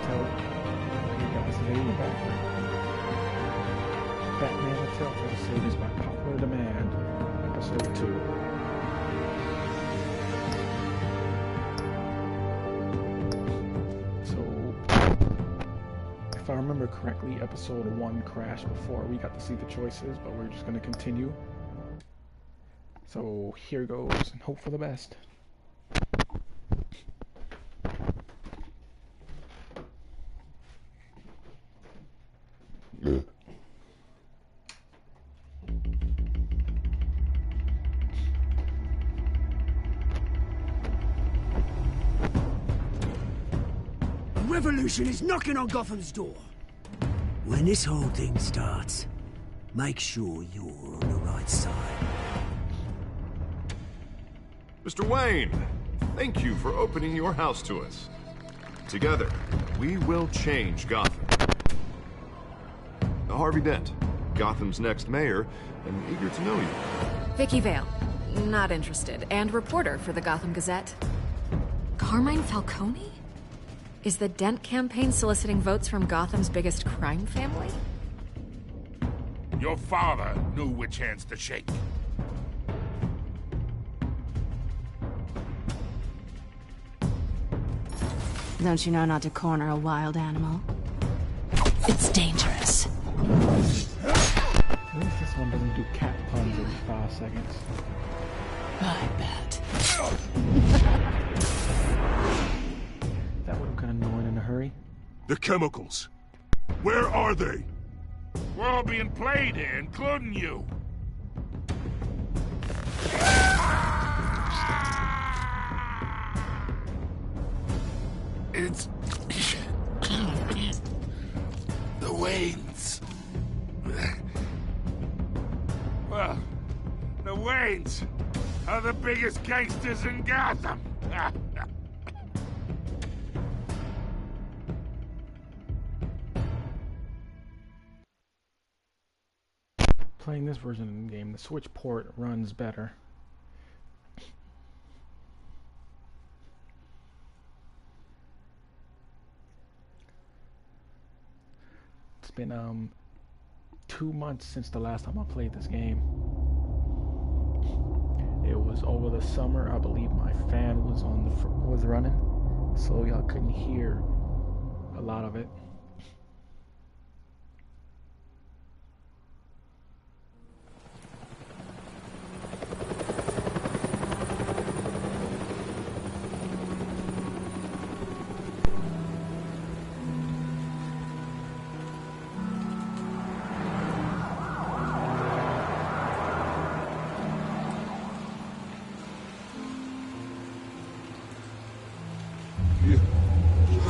tell you got this video back. Batman the Telltale Series by popular demand, episode 2. If I remember correctly, episode 1 crashed before we got to see the choices, but we're just going to continue. So here goes, and hope for the best. Revolution is knocking on Gotham's door. When this whole thing starts, make sure you're on the right side. Mr. Wayne, thank you for opening your house to us. Together, we will change Gotham. Harvey Dent, Gotham's next mayor, and eager to know you. Vicky Vale, not interested, and reporter for the Gotham Gazette. Carmine Falcone? Is the Dent campaign soliciting votes from Gotham's biggest crime family? Your father knew which hands to shake. Don't you know not to corner a wild animal? It's dangerous. At least this one doesn't do cat puns every 5 seconds. I bet. That would have gotten annoying in a hurry. The chemicals. Where are they? We're all being played here, including you. It's... the Waynes. Well, the Waynes are the biggest gangsters in Gotham. Playing this version of the game, the Switch port runs better. It's been 2 months since the last time I played this game. It was over the summer. I believe my fan was was running, so y'all couldn't hear a lot of it.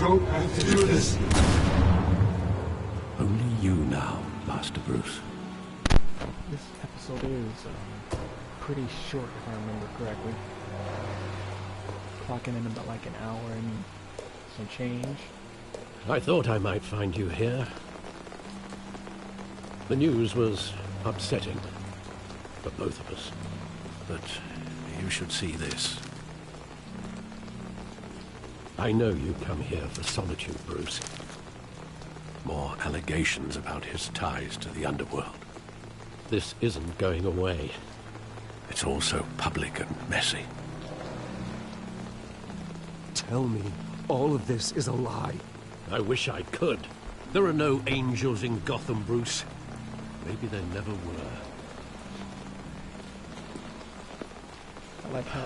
Don't have to do this. Only you now, Master Bruce. This episode is pretty short, if I remember correctly. Clocking in about like an hour and some change. I thought I might find you here. The news was upsetting for both of us. But you should see this. I know you come here for solitude, Bruce. More allegations about his ties to the underworld. This isn't going away. It's also public and messy. Tell me, all of this is a lie. I wish I could. There are no angels in Gotham, Bruce. Maybe there never were.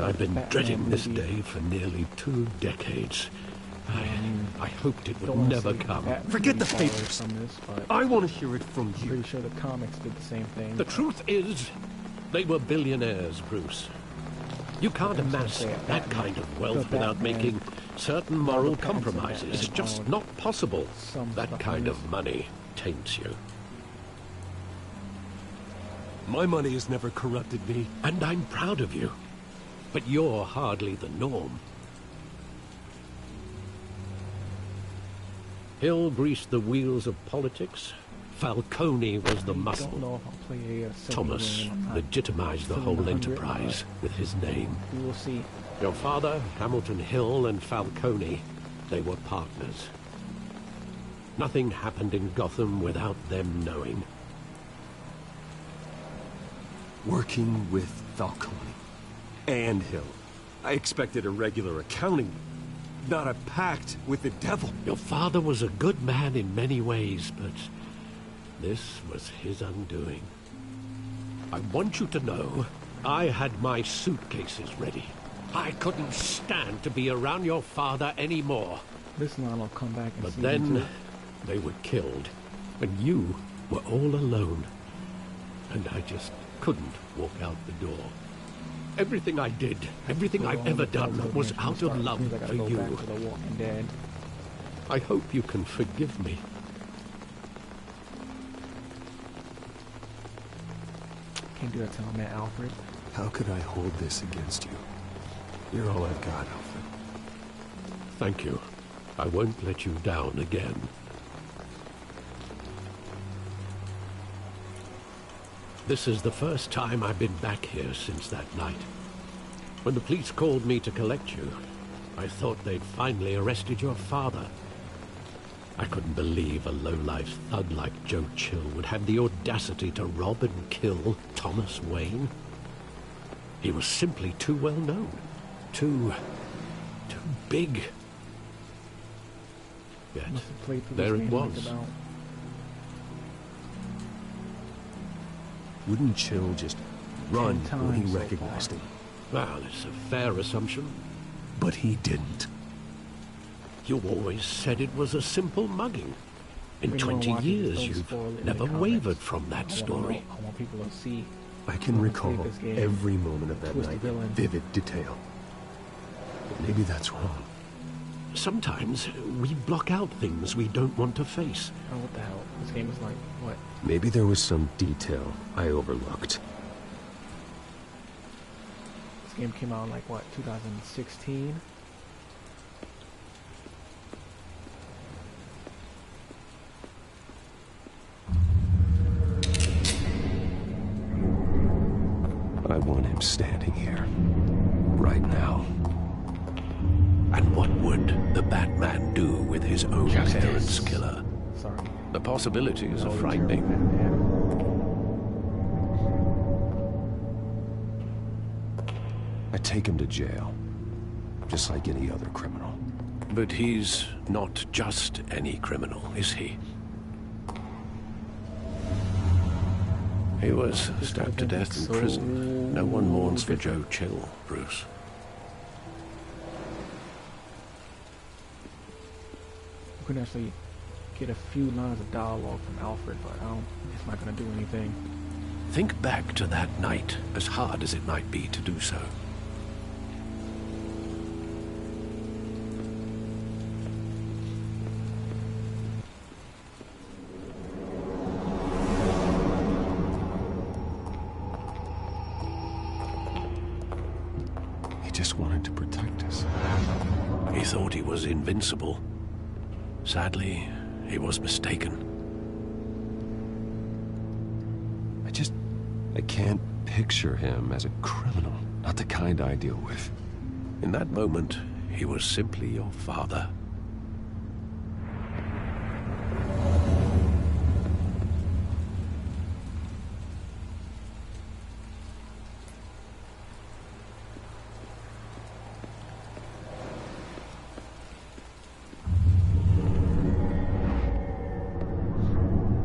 I've been dreading this day for nearly 2 decades. I hoped it would never come. Forget the papers. I want to hear it from you. Pretty sure the comics did the same thing. The truth is, they were billionaires, Bruce. You can't amass that kind of wealth without making certain moral compromises. It's just not possible. That kind of money taints you. My money has never corrupted me. And I'm proud of you. But you're hardly the norm. Hill greased the wheels of politics. Falcone was the muscle. Thomas legitimized the whole enterprise with his name. We will see. Your father, Hamilton Hill, and Falcone, they were partners. Nothing happened in Gotham without them knowing. Working with Falcone and Hill. I expected a regular accounting, not a pact with the devil. Your father was a good man in many ways, but this was his undoing. I want you to know, I had my suitcases ready. I couldn't stand to be around your father anymore. This line will come back in But season then, 2. they were killed, and you were all alone. And I just couldn't walk out the door. Everything I did, everything I've ever done, was out of love for you. I hope you can forgive me. Can't do that to my man Alfred. How could I hold this against you? You're all I've got, Alfred. Thank you. I won't let you down again. This is the first time I've been back here since that night. When the police called me to collect you, I thought they'd finally arrested your father. I couldn't believe a low-life thug like Joe Chill would have the audacity to rob and kill Thomas Wayne. He was simply too well known. Too big. Yet, there it was. Wouldn't Chill just run when he recognized him? Well, it's a fair assumption. But he didn't. You always said it was a simple mugging. In 20 years, you've never wavered from that story. I want people to see. I can recall every moment of that night in vivid detail. But maybe that's wrong. Sometimes we block out things we don't want to face. Oh, what the hell? This game is like, what? Maybe there was some detail I overlooked. This game came out in like, what, 2016? I want him standing here, right now. And what would the Batman do with his own parents' killer? Sorry. The possibilities are frightening. I take him to jail, just like any other criminal. But he's not just any criminal, is he? He was stabbed to death in prison. No one mourns for Joe Chill, Bruce. You can actually get a few lines of dialogue from Alfred, but it's not going to do anything. Think back to that night, as hard as it might be to do so. He just wanted to protect us. He thought he was invincible. Sadly, he was mistaken. I can't picture him as a criminal. Not the kind I deal with. In that moment, he was simply your father.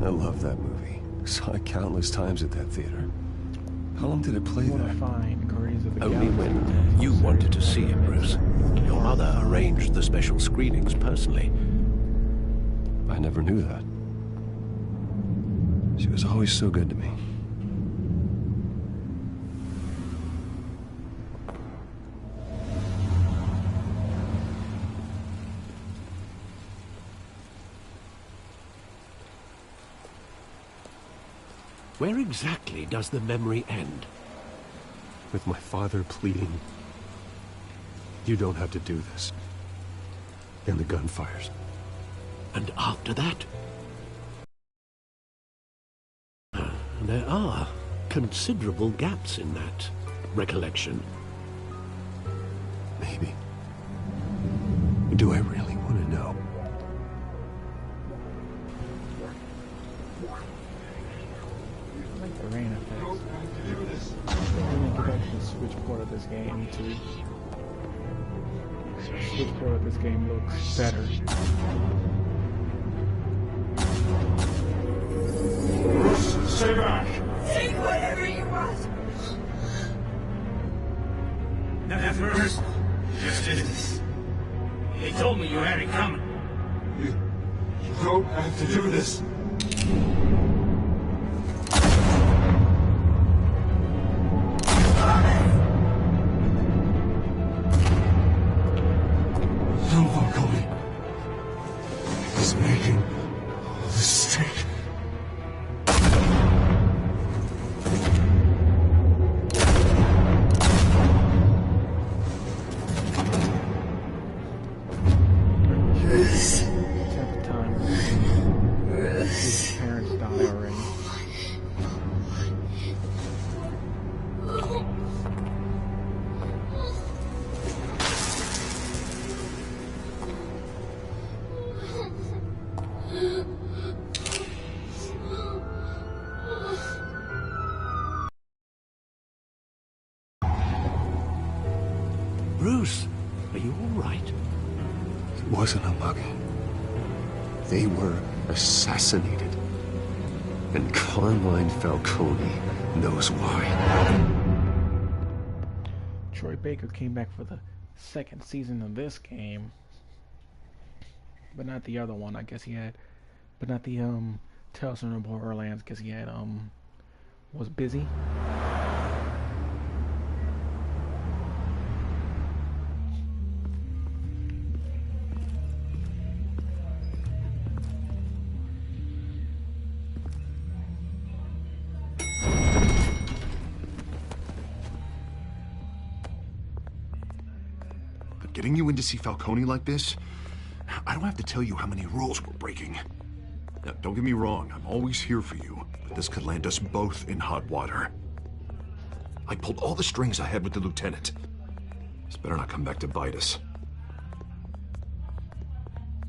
I love that movie. Saw it countless times at that theater. How long did it play there? Only when you wanted to see it, Bruce. Your mother arranged the special screenings personally. I never knew that. She was always so good to me. Where exactly does the memory end? With my father pleading, "You don't have to do this." And the gun fires. And after that? There are considerable gaps in that recollection. Maybe. Do I really want to know? this game too. Switch Pro at this game looks better. Stay back! Take whatever you want! Nothing personal. Just business. He told me you had it coming. You don't have to do this. No, Falcone. He's making a mistake. Tenth time. His parents died already. Bruce, are you all right? It wasn't a mugging. They were assassinated. And Carmine Falcone knows why. Troy Baker came back for the second season of this game, but not the other one. I guess he had, but not the Tales from the Borderlands. Because he had was busy. Getting you in to see Falcone like this, I don't have to tell you how many rules we're breaking. Now, don't get me wrong, I'm always here for you, but this could land us both in hot water. I pulled all the strings I had with the lieutenant. This better not come back to bite us.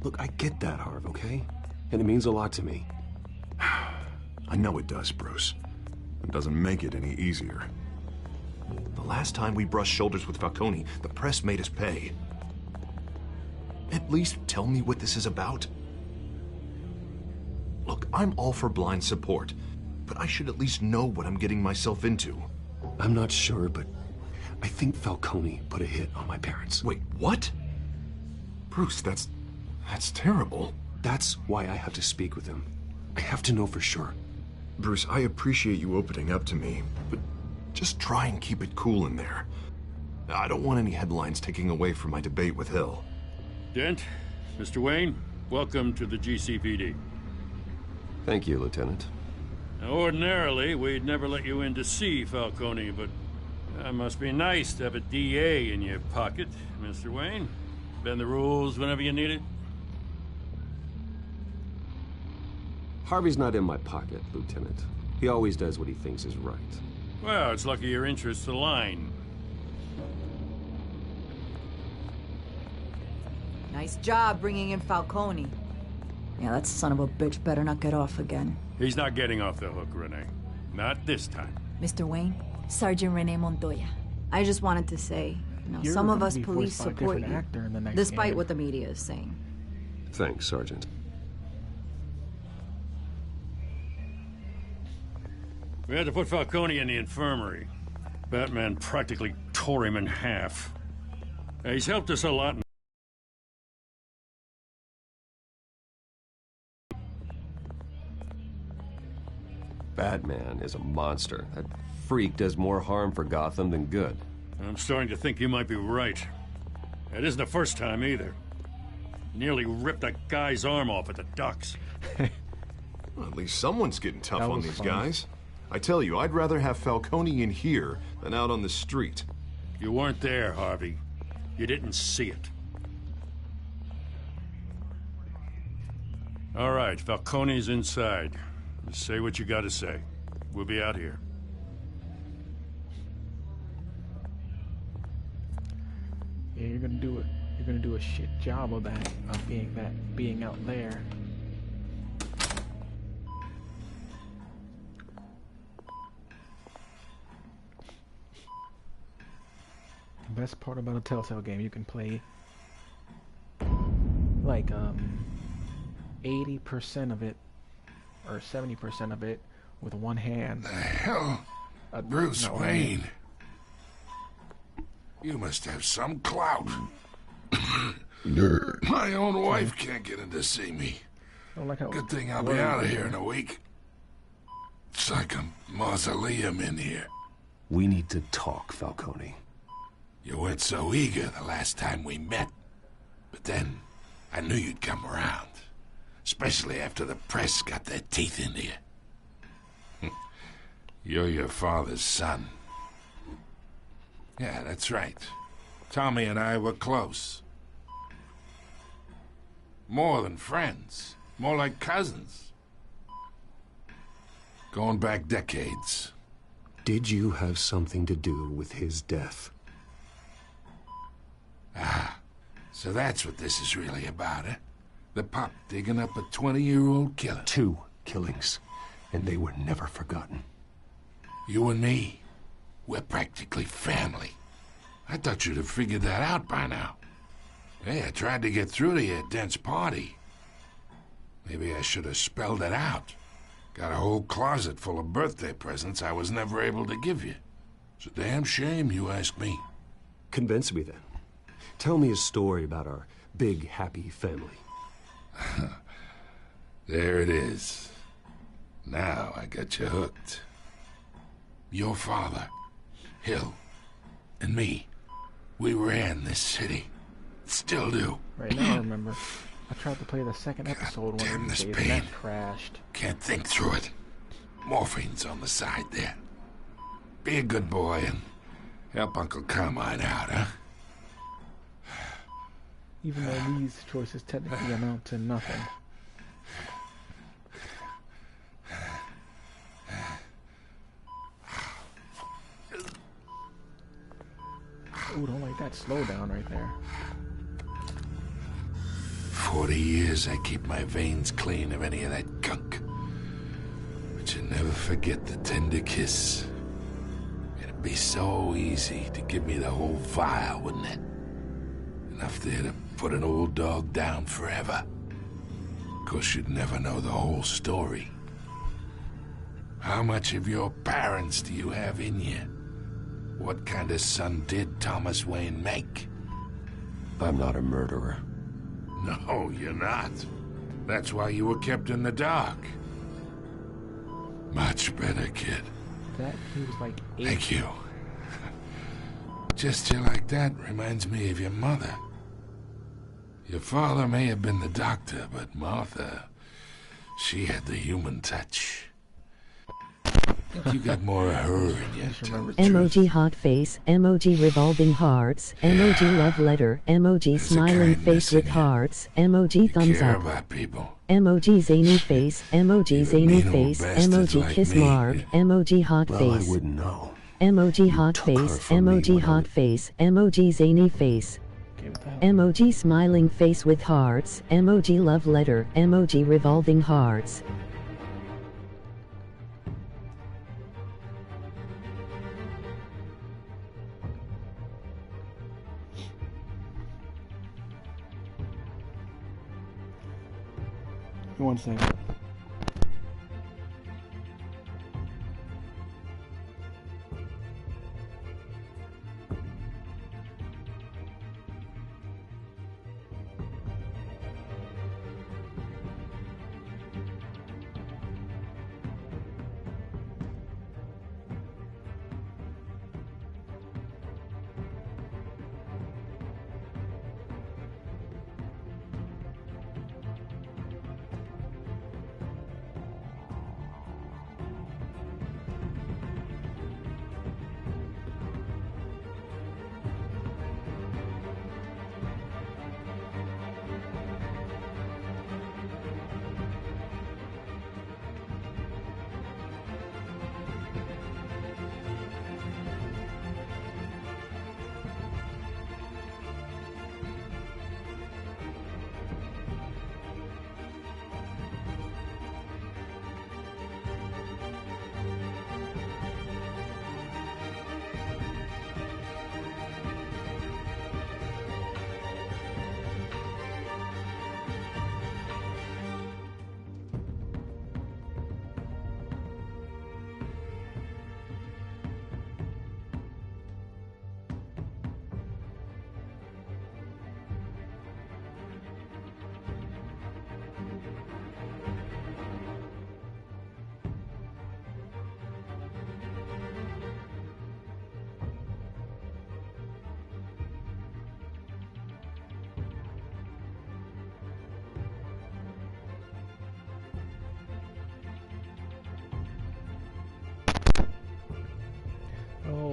Look, I get that, Harv, okay? And it means a lot to me. I know it does, Bruce. It doesn't make it any easier. The last time we brushed shoulders with Falcone, the press made us pay. At least tell me what this is about. Look, I'm all for blind support, but I should at least know what I'm getting myself into. I'm not sure, but I think Falcone put a hit on my parents. Wait, what? Bruce, that's terrible. That's why I have to speak with him. I have to know for sure. Bruce, I appreciate you opening up to me, but just try and keep it cool in there. I don't want any headlines taking away from my debate with Hill. Dent, Mr. Wayne, welcome to the GCPD. Thank you, Lieutenant. Now, ordinarily, we'd never let you in to see Falcone, but that must be nice to have a DA in your pocket, Mr. Wayne. Bend the rules whenever you need it. Harvey's not in my pocket, Lieutenant. He always does what he thinks is right. Well, it's lucky your interests align. Nice job bringing in Falcone. Yeah, that son of a bitch better not get off again. He's not getting off the hook, Renee. Not this time. Mr. Wayne, Sergeant Renee Montoya. I just wanted to say, You're some of gonna us be police voiced by a support different you, actor in the next despite game. what the media is saying. Thanks, Sergeant. We had to put Falcone in the infirmary. Batman practically tore him in half. He's helped us a lot. Batman is a monster. That freak does more harm for Gotham than good. I'm starting to think you might be right. It isn't the first time either. Nearly ripped a guy's arm off at the docks. Well, at least someone's getting tough That on was these fun. guys. I tell you, I'd rather have Falcone in here than out on the street. You weren't there, Harvey. You didn't see it. All right, Falcone's inside. Just say what you gotta say. We'll be out here. Yeah, you're gonna do it. You're gonna do a shit job of that, of being out there. Best part about a Telltale game, you can play like 80% of it or 70% of it with one hand. The hell? Bruce Wayne. You must have some clout. My own wife can't get in to see me. Good thing I'll be out of here in a week. It's like a mausoleum in here. We need to talk, Falcone. You weren't so eager the last time we met. But then, I knew you'd come around. Especially after the press got their teeth into you. You're your father's son. Yeah, that's right. Tommy and I were close. More than friends. More like cousins. Going back decades. Did you have something to do with his death? Ah, so that's what this is really about, eh? The pup digging up a 20-year-old killer. 2 killings, and they were never forgotten. You and me, we're practically family. I thought you'd have figured that out by now. Hey, I tried to get through to your dense party. Maybe I should have spelled it out. Got a whole closet full of birthday presents I was never able to give you. It's a damn shame, you ask me. Convince me then. Tell me a story about our big, happy family. There it is. Now I got you hooked. Your father, Hill, and me, we ran this city. Still do. Right now, I remember. I tried to play the second episode one of these days and that crashed. Can't think through it. Morphine's on the side there. Be a good boy and help Uncle Carmine out, huh? Even though these choices technically amount to nothing. Ooh, don't like that slowdown right there. 40 years I keep my veins clean of any of that gunk. But you never forget the tender kiss. It'd be so easy to give me the whole vial, wouldn't it? Enough there to put an old dog down forever. Of course, you'd never know the whole story. How much of your parents do you have in you? What kind of son did Thomas Wayne make? I'm not a murderer. No, you're not. That's why you were kept in the dark. Much better, kid. That he was like 8. Thank you. Gesture like that reminds me of your mother. Your father may have been the doctor, but Martha, she had the human touch. I think you got more of her in you. Emoji hot face, emoji revolving hearts, emoji love letter, emoji smiling face with hearts, emoji thumbs care up, about people. emoji zany face, emoji zany face, emoji kiss mark, emoji hot face, I wouldn't know. emoji hot took her face, from me emoji when I hot face, emoji zany face, emoji smiling face with hearts, emoji love letter, emoji revolving hearts. One second.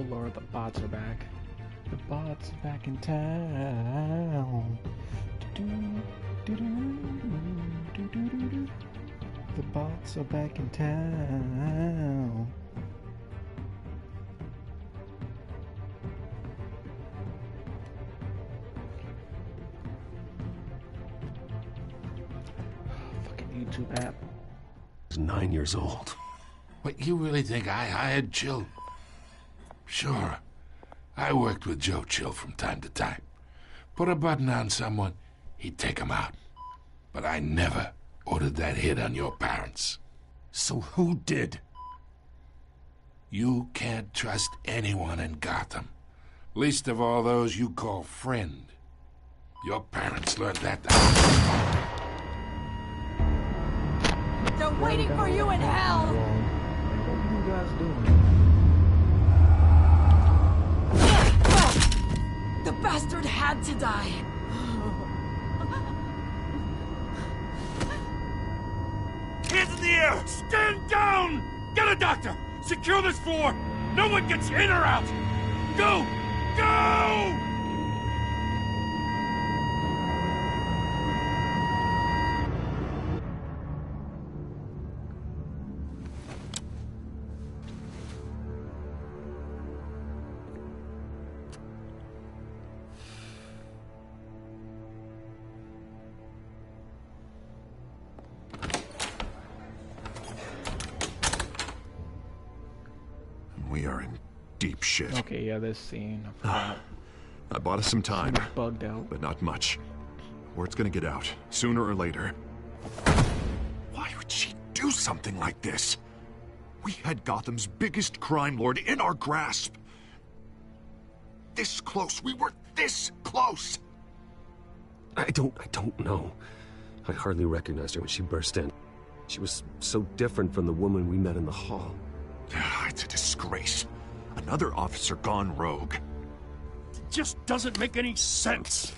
Oh Lord, the bots are back. The bots are back in town. The bots are back in town. Fucking YouTube app. He's 9 years old. What, you really think I hired Chill? Sure. I worked with Joe Chill from time to time. Put a button on someone, he'd take him out. But I never ordered that hit on your parents. So who did? You can't trust anyone in Gotham. Least of all those you call friend. Your parents learned that. They're waiting for you in hell! What are you guys doing? The bastard had to die. Hands in the air! Stand down! Get a doctor! Secure this floor! No one gets in or out! Go! Go! We are in deep shit. Okay, yeah, this scene. I forgot. I bought us some time, He was bugged out. but not much. Word's gonna get out, sooner or later. Why would she do something like this? We had Gotham's biggest crime lord in our grasp. This close. We were this close. I don't know. I hardly recognized her when she burst in. She was so different from the woman we met in the hall. It's a disgrace. Another officer gone rogue. It just doesn't make any sense.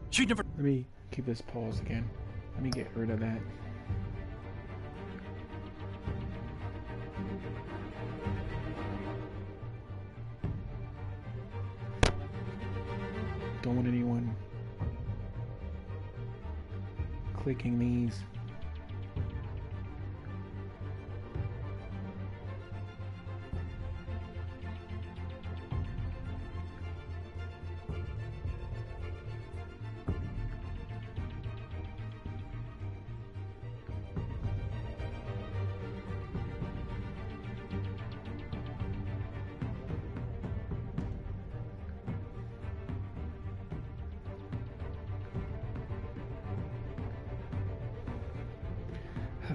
She never... Let me keep this pause again. Let me get rid of that. Don't want anyone clicking these.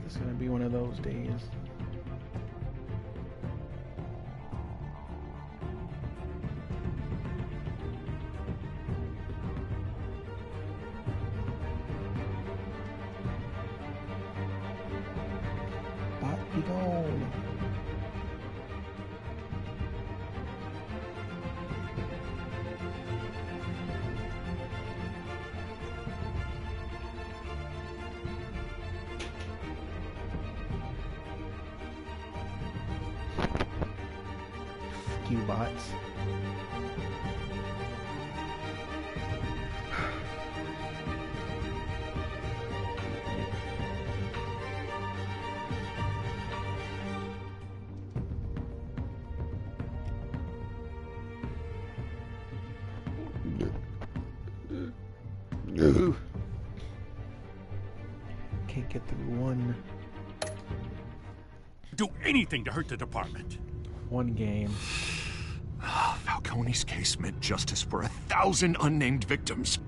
It's gonna be one of those days. Bot be gone. You bots. Can't get through one do anything to hurt the department. game. Falcone's case meant justice for 1,000 unnamed victims.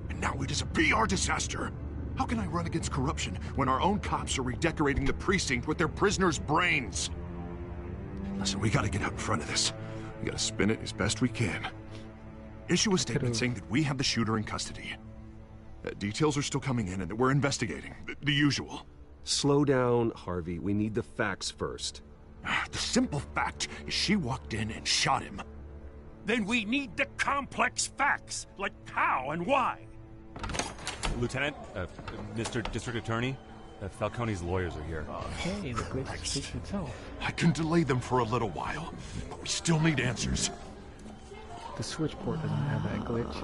And now it is a PR disaster. How can I run against corruption when our own cops are redecorating the precinct with their prisoners' brains? Listen, we gotta get out in front of this. We gotta spin it as best we can. Issue a statement saying that we have the shooter in custody. Details are still coming in and that we're investigating. The usual. Slow down, Harvey. We need the facts first. The simple fact is she walked in and shot him. Then we need the complex facts, like how and why. Lieutenant, Mr. District Attorney, Falcone's lawyers are here. Okay, the glitch speaks for itself. I can delay them for a little while, but we still need answers. The switchport doesn't have that glitch.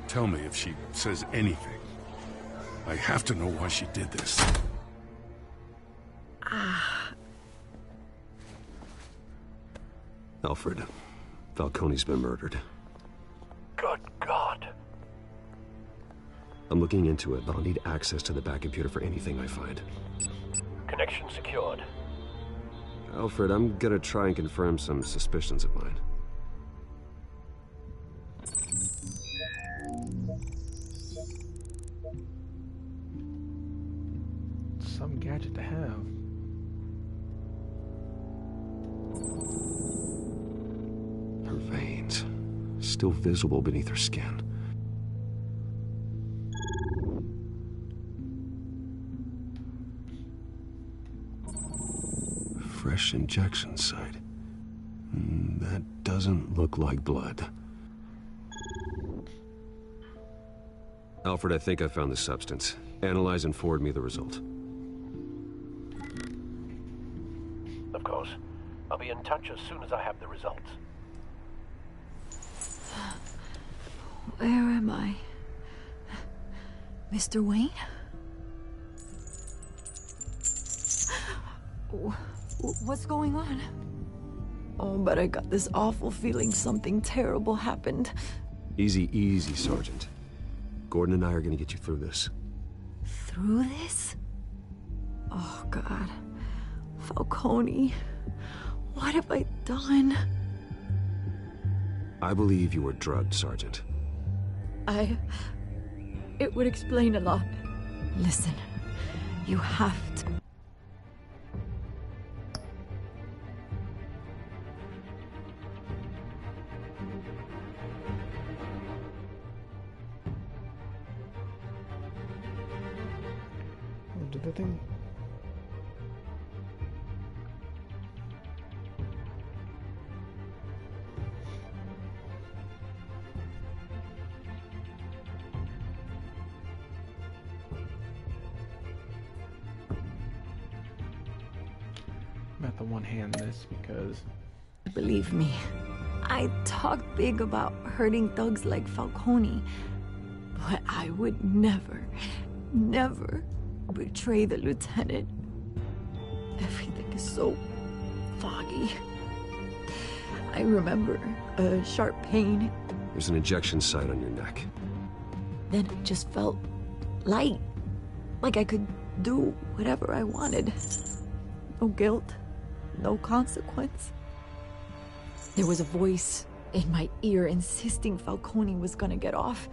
Tell me if she says anything. I have to know why she did this. Alfred, Falcone's been murdered. Good God. I'm looking into it, but I'll need access to the back computer for anything I find. Connection secured. Alfred, I'm gonna try and confirm some suspicions of mine. Some gadget to have. Her veins, still visible beneath her skin. Fresh injection site. That doesn't look like blood. Alfred, I think I found the substance. Analyze and forward me the result. Of course. I'll be in touch as soon as I have the results. Where am I? Mr. Wayne? What's going on? Oh, but I got this awful feeling something terrible happened. Easy, easy, Sergeant. Gordon and I are gonna get you through this. Through this? Oh, God. Falcone. What have I done? I believe you were drugged, Sergeant. It would explain a lot. Listen, you have to... Did the thing... I'm at the one hand this because... Believe me, I talk big about hurting thugs like Falcone, but I would never, never betray the lieutenant. Everything is so foggy. I remember a sharp pain. There's an injection site on your neck. Then it just felt light, like I could do whatever I wanted. No guilt, no consequence. There was a voice in my ear insisting Falcone was gonna get off.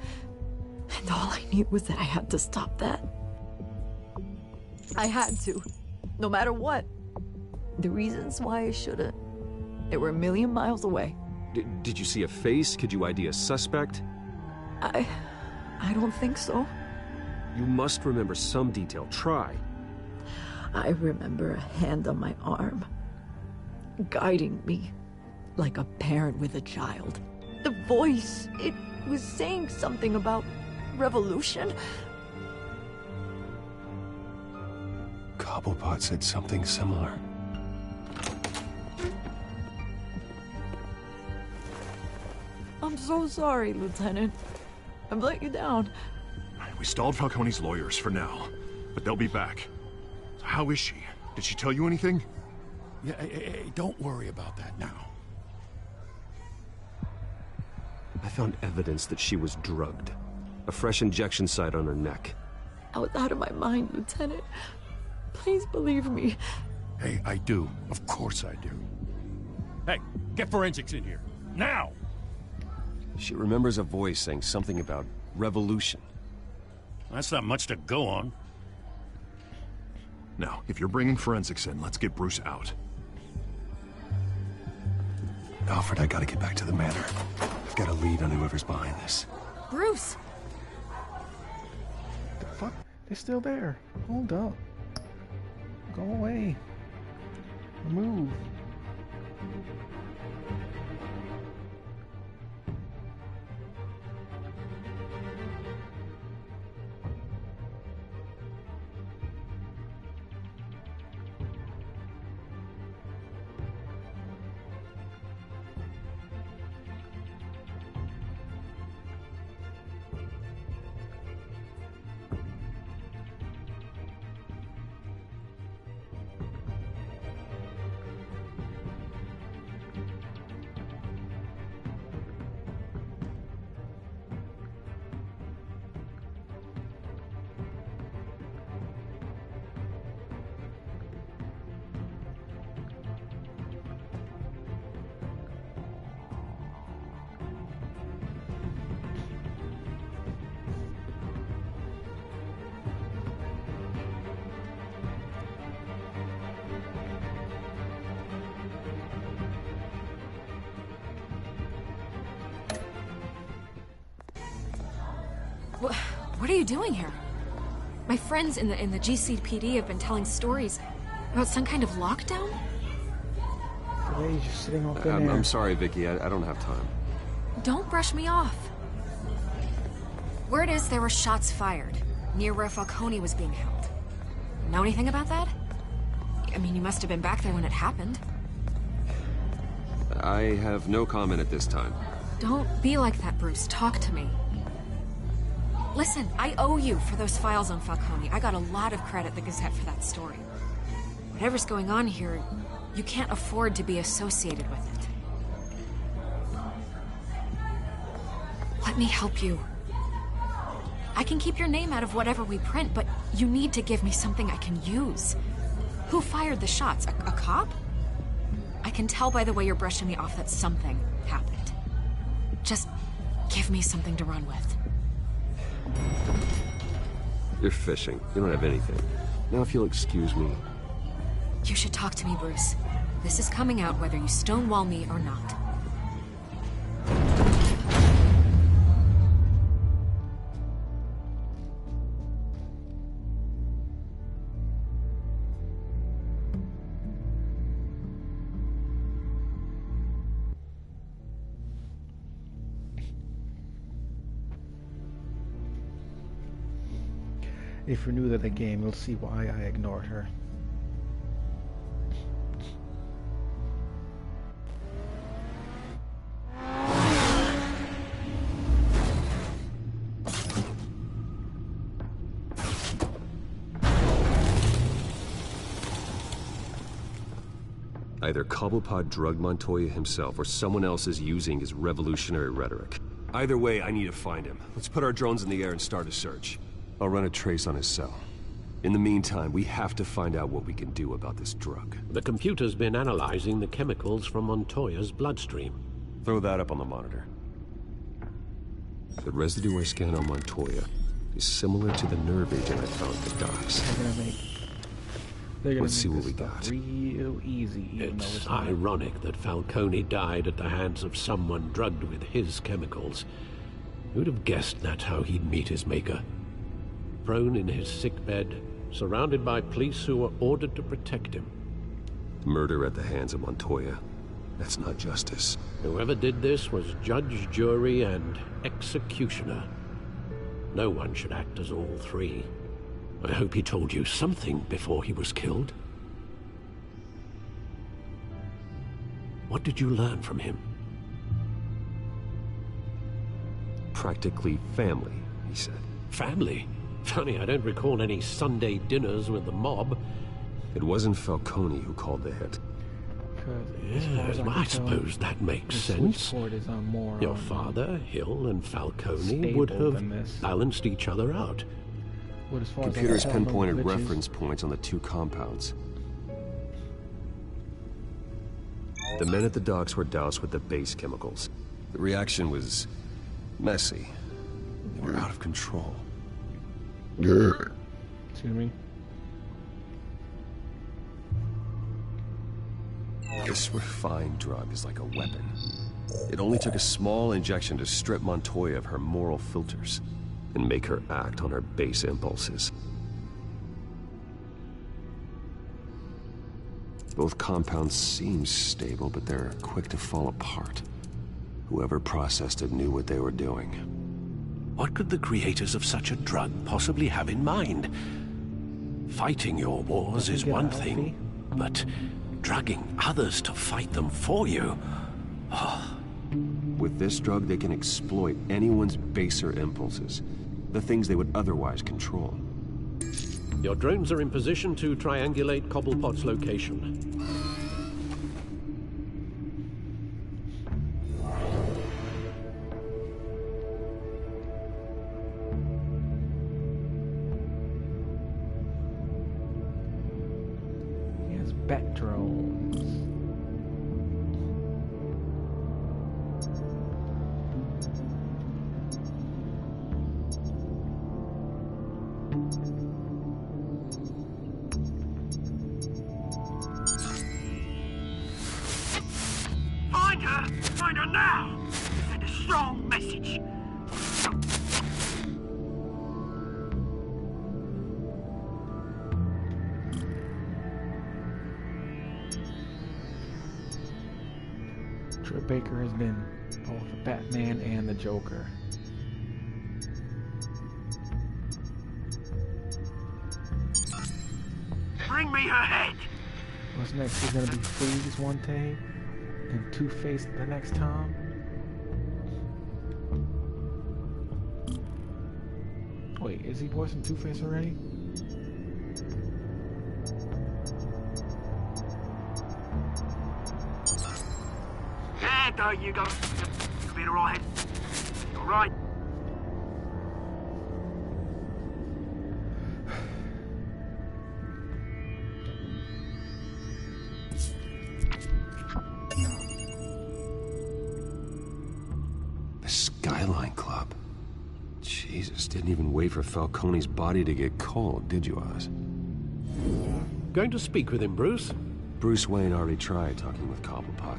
And all I knew was that I had to stop that. I had to, no matter what. The reasons why I shouldn't, they were a million miles away. Did you see a face? Could you ID a suspect? I don't think so. You must remember some detail. Try. I remember a hand on my arm, guiding me like a parent with a child. The voice, it was saying something about revolution. Cobblepot said something similar. I'm so sorry, Lieutenant. I've let you down. We stalled Falcone's lawyers for now, but they'll be back. So how is she? Did she tell you anything? Yeah, hey, don't worry about that now. I found evidence that she was drugged. A fresh injection site on her neck. I was out of my mind, Lieutenant. Please believe me. Hey, I do. Of course I do. Hey, get forensics in here. Now! She remembers a voice saying something about revolution. That's not much to go on. Now, if you're bringing forensics in, let's get Bruce out. Alfred, I gotta get back to the manor. I've got a lead on whoever's behind this. Bruce! The fuck? They're still there. Hold up. Go away. Move. What are you doing here? My friends in the GCPD have been telling stories about some kind of lockdown? Today he's just sitting off in there. I'm sorry, Vicky. I don't have time. Don't brush me off. Word is there were shots fired near where Falcone was being held. Know anything about that? I mean, you must have been back there when it happened. I have no comment at this time. Don't be like that, Bruce. Talk to me. Listen, I owe you for those files on Falcone. I got a lot of credit at the Gazette for that story. Whatever's going on here, you can't afford to be associated with it. Let me help you. I can keep your name out of whatever we print, but you need to give me something I can use. Who fired the shots? A cop? I can tell by the way you're brushing me off that something happened. Just give me something to run with. You're fishing. You don't have anything. Now if you'll excuse me. You should talk to me, Bruce. This is coming out whether you stonewall me or not. If you're new to the game, you'll see why I ignored her. Either Cobblepot drugged Montoya himself, or someone else is using his revolutionary rhetoric. Either way, I need to find him. Let's put our drones in the air and start a search. I'll run a trace on his cell. In the meantime, we have to find out what we can do about this drug. The computer's been analyzing the chemicals from Montoya's bloodstream. Throw that up on the monitor. The residue I scan on Montoya is similar to the nerve agent I found at the docks. Let's see what we got. Real easy. It's ironic that Falcone died at the hands of someone drugged with his chemicals. Who'd have guessed that's how he'd meet his maker? Prone in his sickbed, surrounded by police who were ordered to protect him. Murder at the hands of Montoya. That's not justice. Whoever did this was judge, jury, and executioner. No one should act as all three. I hope he told you something before he was killed. What did you learn from him? Practically family, he said. Family? Funny, I don't recall any Sunday dinners with the mob. It wasn't Falcone who called the hit. Yes, well, I suppose that makes sense. Your father, Hill, and Falcone would have balanced each other out. Computers pinpointed reference points on the two compounds. The men at the docks were doused with the base chemicals. The reaction was messy. They were out of control. Excuse me. This refined drug is like a weapon. It only took a small injection to strip Montoya of her moral filters and make her act on her base impulses. Both compounds seem stable, but they're quick to fall apart. Whoever processed it knew what they were doing. What could the creators of such a drug possibly have in mind? Fighting your wars is one thing, but drugging others to fight them for you? Oh. With this drug, they can exploit anyone's baser impulses, the things they would otherwise control. Your drones are in position to triangulate Cobblepot's location. He has bat drones. Find her now! Send a strong message. Troy Baker has been both Batman and the Joker. Bring me her head! What's next? He's gonna be Freeze one day and Two-Face the next time? Wait, is he voicing Two-Face already? Yeah, there you go. You'll be alright. Alright. The Skyline Club. Jesus, didn't even wait for Falcone's body to get cold, did you, Oz? Going to speak with him, Bruce? Bruce Wayne already tried talking with Cobblepot.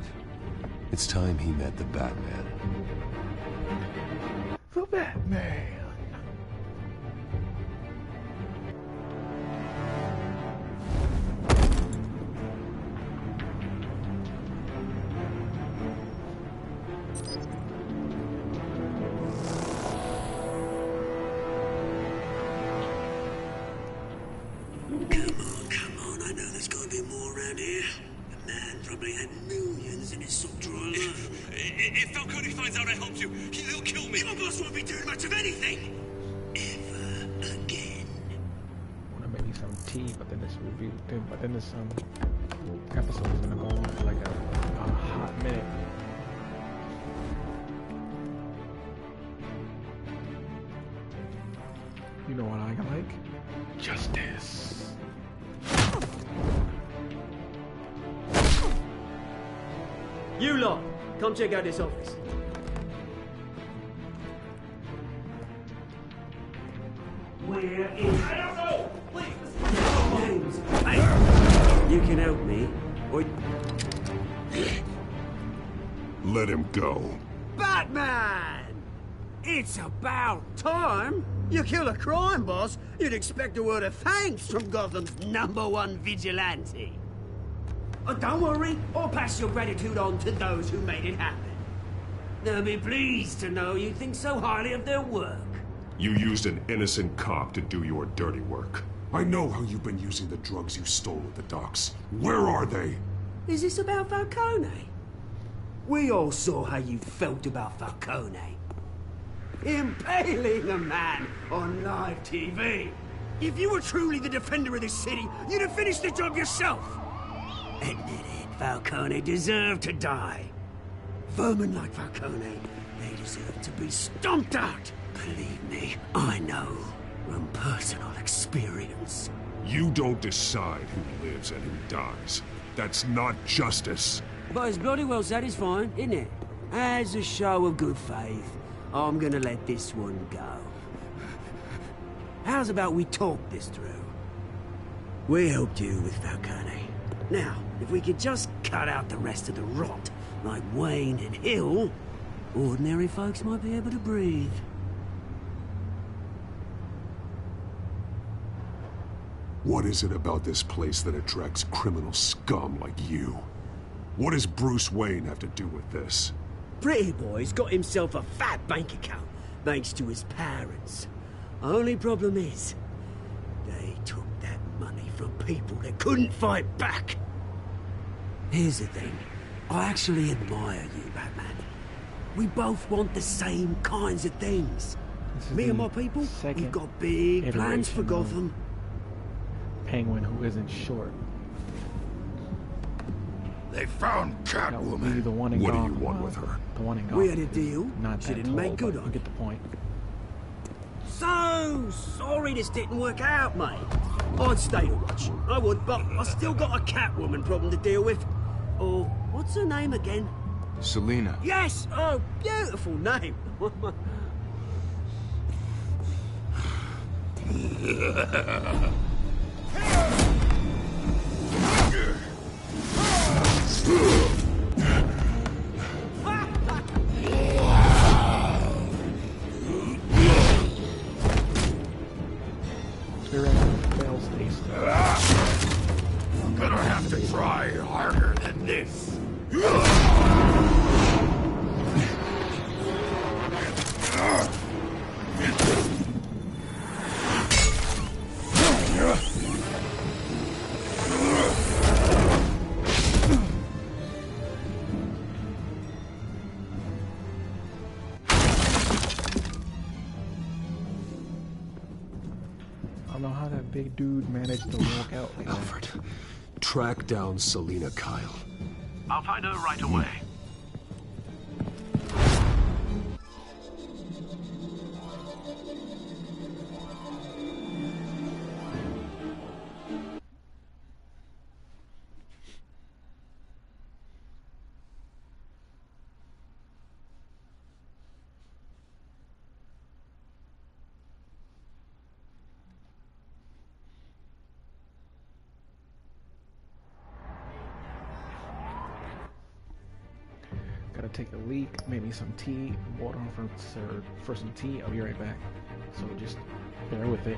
It's time he met the Batman. The Batman! Come on, I know there's gotta be more around here. The man probably had millions in his sock drawer alone. If Falcone finds out I helped you, he'll kill me. Your boss won't be doing much of anything. Ever again. Wanna maybe some tea, but then this review, but then this episode is gonna go on for like a hot minute. You know what I like? Justice. You lot, come check out this office. Where is... I don't know! Please! Names. Hey, you can help me, or... Let him go. Batman! It's about time! You kill a crime boss, you'd expect a word of thanks from Gotham's #1 vigilante. Oh, don't worry, I'll pass your gratitude on to those who made it happen. They'll be pleased to know you think so highly of their work. You used an innocent cop to do your dirty work. I know how you've been using the drugs you stole at the docks. Where are they? Is this about Falcone? We all saw how you felt about Falcone. Impaling a man on live TV. If you were truly the defender of this city, you'd have finished the job yourself. Admit it, Falcone deserved to die. Vermin like Falcone, they deserve to be stomped out. Believe me, I know from personal experience. You don't decide who lives and who dies. That's not justice. But it's bloody well satisfying, isn't it? As a show of good faith, I'm gonna let this one go. How's about we talk this through? We helped you with Falcone. Now, if we could just cut out the rest of the rot, like Wayne and Hill, ordinary folks might be able to breathe. What is it about this place that attracts criminal scum like you? What does Bruce Wayne have to do with this? Pretty Boy's got himself a fat bank account, thanks to his parents. Only problem is, they took that money from people that couldn't fight back. Here's the thing. I actually admire you, Batman. We both want the same kinds of things. Me and my people, we've got big plans for Gotham. Penguin who isn't short. They found Catwoman. The one in what Gotham, do you want with her? The one in Gotham. We had a deal. Not She that didn't make tall, good but on you it. get the point. So sorry this didn't work out, mate. I'd stay to watch. I would, but I still got a Catwoman problem to deal with. Or, what's her name again? Selina. Yes! Oh, beautiful name. I'm gonna have to try harder than this. I don't know how that big dude managed to walk out like Alfred, track down Selina Kyle. I'll find her right away. Gotta take a leak, maybe some tea, water for some tea. I'll be right back. So just bear with it.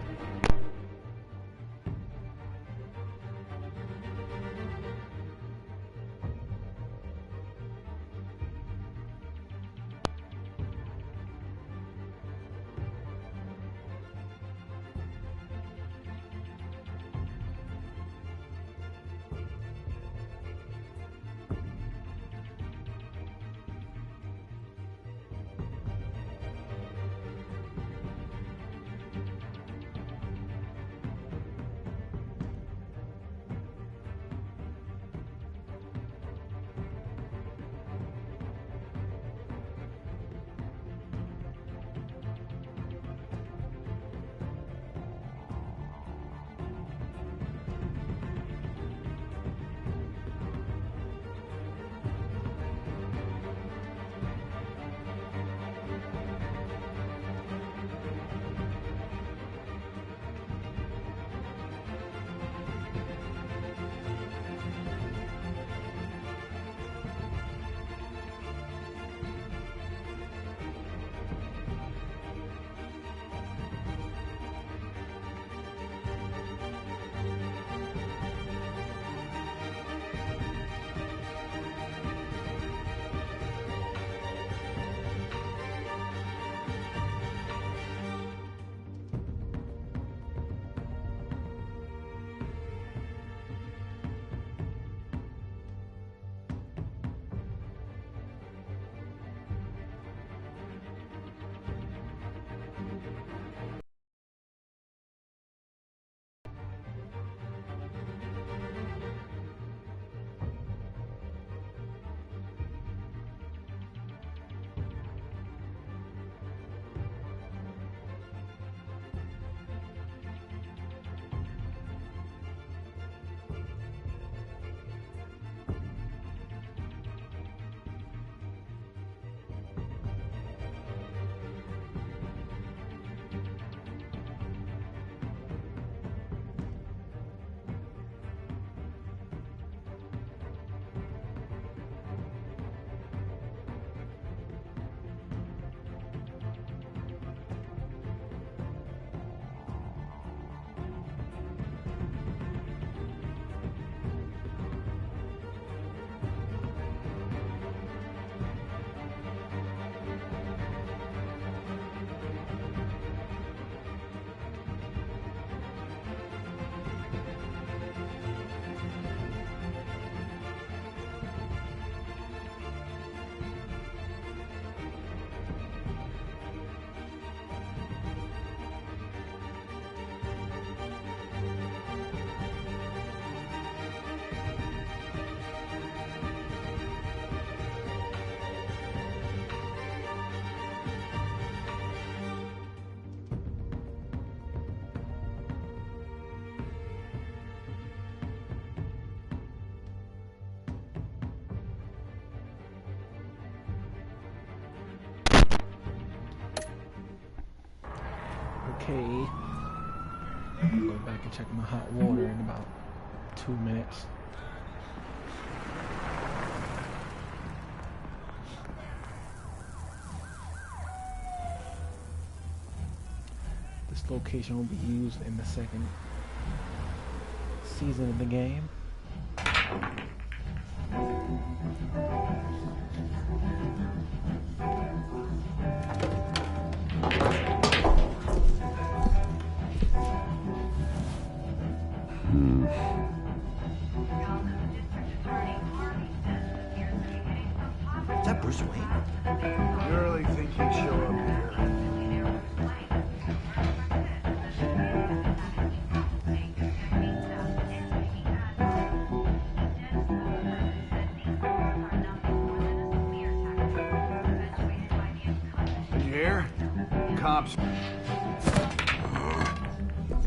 Okay. I'll go back and check my hot water in about 2 minutes. This location will be used in the second season of the game. Is that Bruce Wayne? You really think he'd show up here? cops.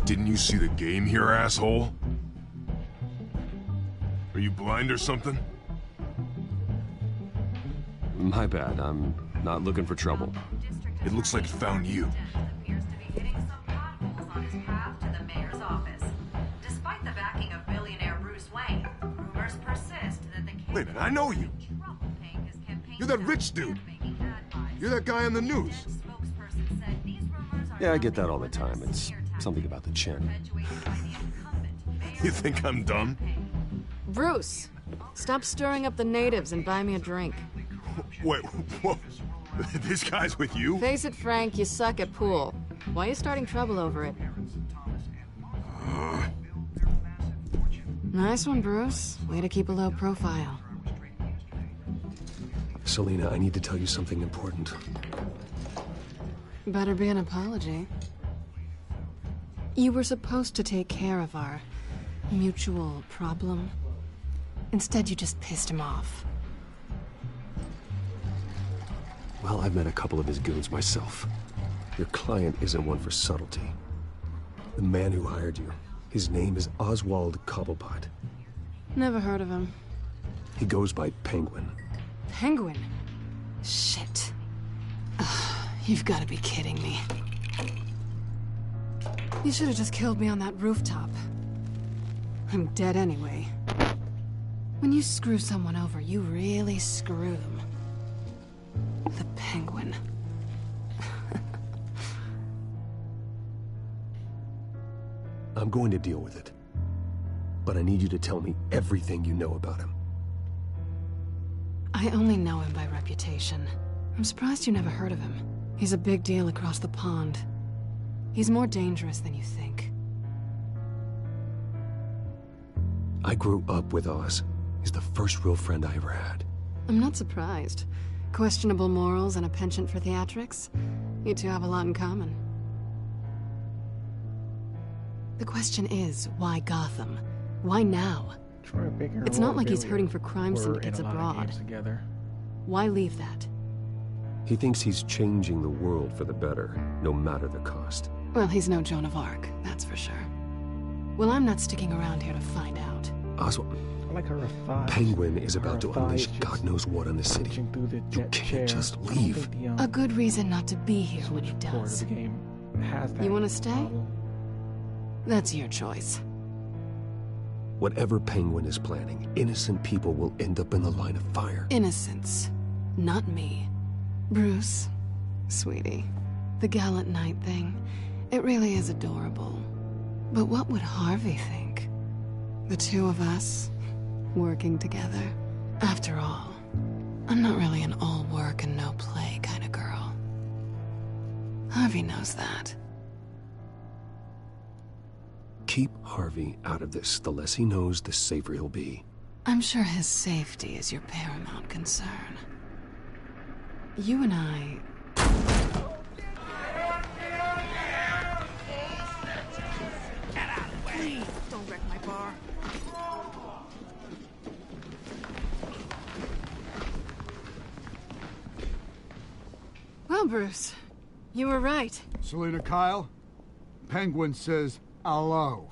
Didn't you see the game here, asshole? Are you blind or something? My bad, I'm not looking for trouble. It looks like it found you. Wait a minute, I know you. You're that rich dude. You're that guy on the news. Yeah, I get that all the time. It's something about the chin. You think I'm dumb? Bruce, stop stirring up the natives and buy me a drink. Wait, whoa. This guy's with you? Face it, Frank, you suck at pool. Why are you starting trouble over it? Nice one, Bruce. Way to keep a low profile. Selina, I need to tell you something important. Better be an apology. You were supposed to take care of our mutual problem. Instead, you just pissed him off. Well, I've met a couple of his goons myself. Your client isn't one for subtlety. The man who hired you, his name is Oswald Cobblepot. Never heard of him. He goes by Penguin. Penguin? Shit. You've got to be kidding me. You should have just killed me on that rooftop. I'm dead anyway. When you screw someone over, you really screw them. The Penguin. I'm going to deal with it. But I need you to tell me everything you know about him. I only know him by reputation. I'm surprised you never heard of him. He's a big deal across the pond. He's more dangerous than you think. I grew up with Oz. He's the first real friend I ever had. I'm not surprised. Questionable morals and a penchant for theatrics. You two have a lot in common. The question is, why Gotham? Why now? It's not like he's hurting for crime syndicates abroad. Why leave that? He thinks he's changing the world for the better, no matter the cost. Well, he's no Joan of Arc, that's for sure. Well, I'm not sticking around here to find out. Oswald, I like her thighs. Penguin is about to Her unleash thighs God knows what on the city. through the You jet can't chair. just I don't leave. think the, A good reason not to be here when he switchboard does. of the game has that You want to stay? problem. That's your choice. Whatever Penguin is planning, innocent people will end up in the line of fire. Innocence. Not me. Bruce, sweetie, the gallant knight thing, it really is adorable. But what would Harvey think? The two of us, working together? After all, I'm not really an all work and no play kind of girl. Harvey knows that. Keep Harvey out of this. The less he knows, the safer he'll be. I'm sure his safety is your paramount concern. You and I... Get out of the way! Don't wreck my bar. Well, Bruce, you were right. Selina Kyle, Penguin says hello.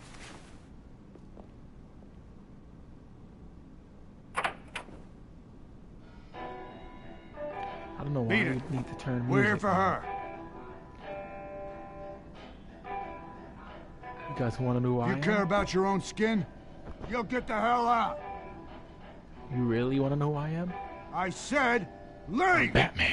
I don't know why Beat you it. need to turn music. We're here for her. You guys want to know who I You am? care about your own skin? You'll get the hell out. You really want to know who I am? I said, leave! Batman.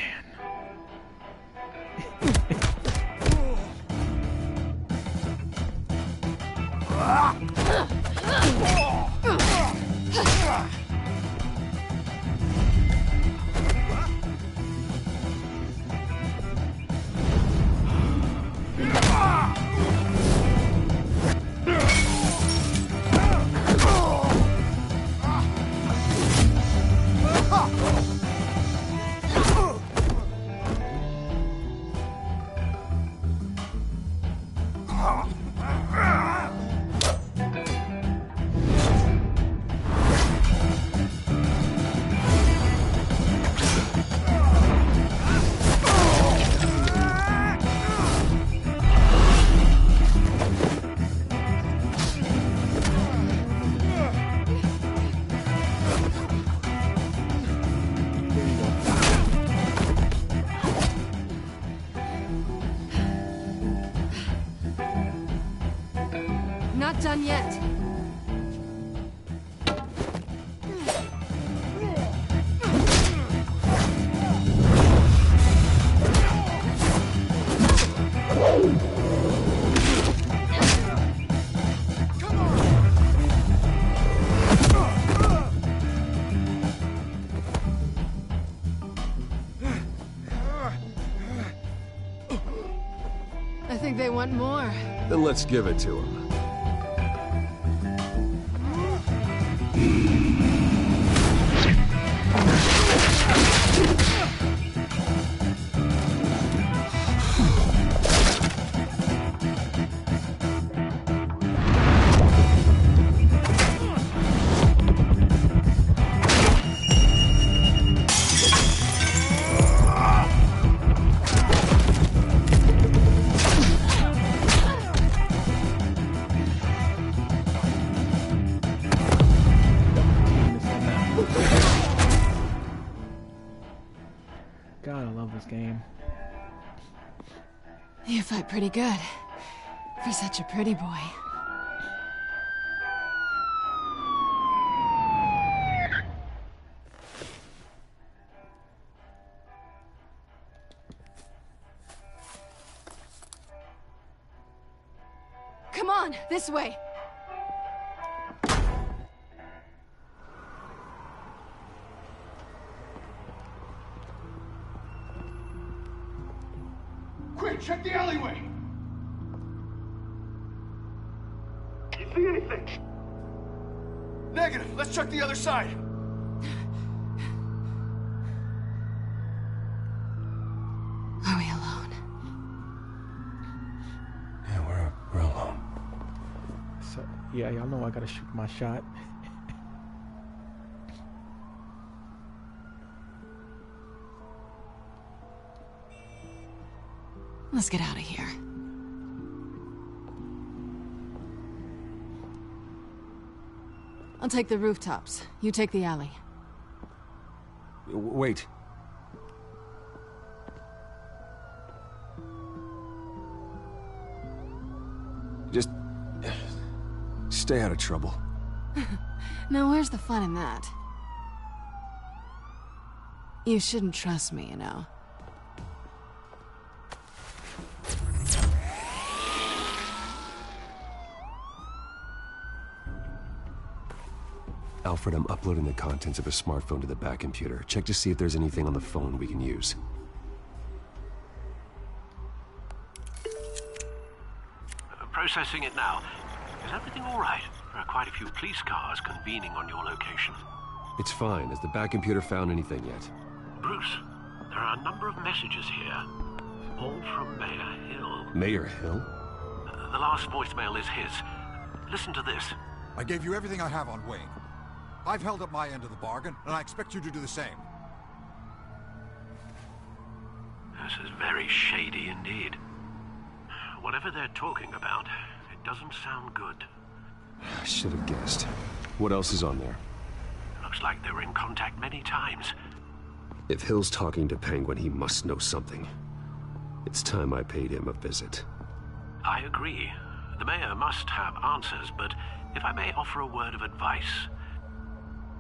Not done yet. I think they want more. Then let's give it to him. God, I love this game. You fight pretty good. For such a pretty boy. Come on, this way. Quick, check the alleyway! You see anything? Negative. Let's check the other side. Are we alone? Yeah, we're alone. So, yeah, y'all know I gotta shoot my shot. Let's get out of here. I'll take the rooftops. You take the alley. Wait. Just stay out of trouble. Now, where's the fun in that? You shouldn't trust me, you know. Alfred, I'm uploading the contents of a smartphone to the back computer. Check to see if there's anything on the phone we can use. Processing it now. Is everything all right? There are quite a few police cars convening on your location. It's fine. Has the back computer found anything yet? Bruce, there are a number of messages here. All from Mayor Hill. Mayor Hill? The last voicemail is his. Listen to this. I gave you everything I have on Wayne. I've held up my end of the bargain, and I expect you to do the same. This is very shady indeed. Whatever they're talking about, it doesn't sound good. I should have guessed. What else is on there? Looks like they were in contact many times. If Hill's talking to Penguin, he must know something. It's time I paid him a visit. I agree. The mayor must have answers, but if I may offer a word of advice.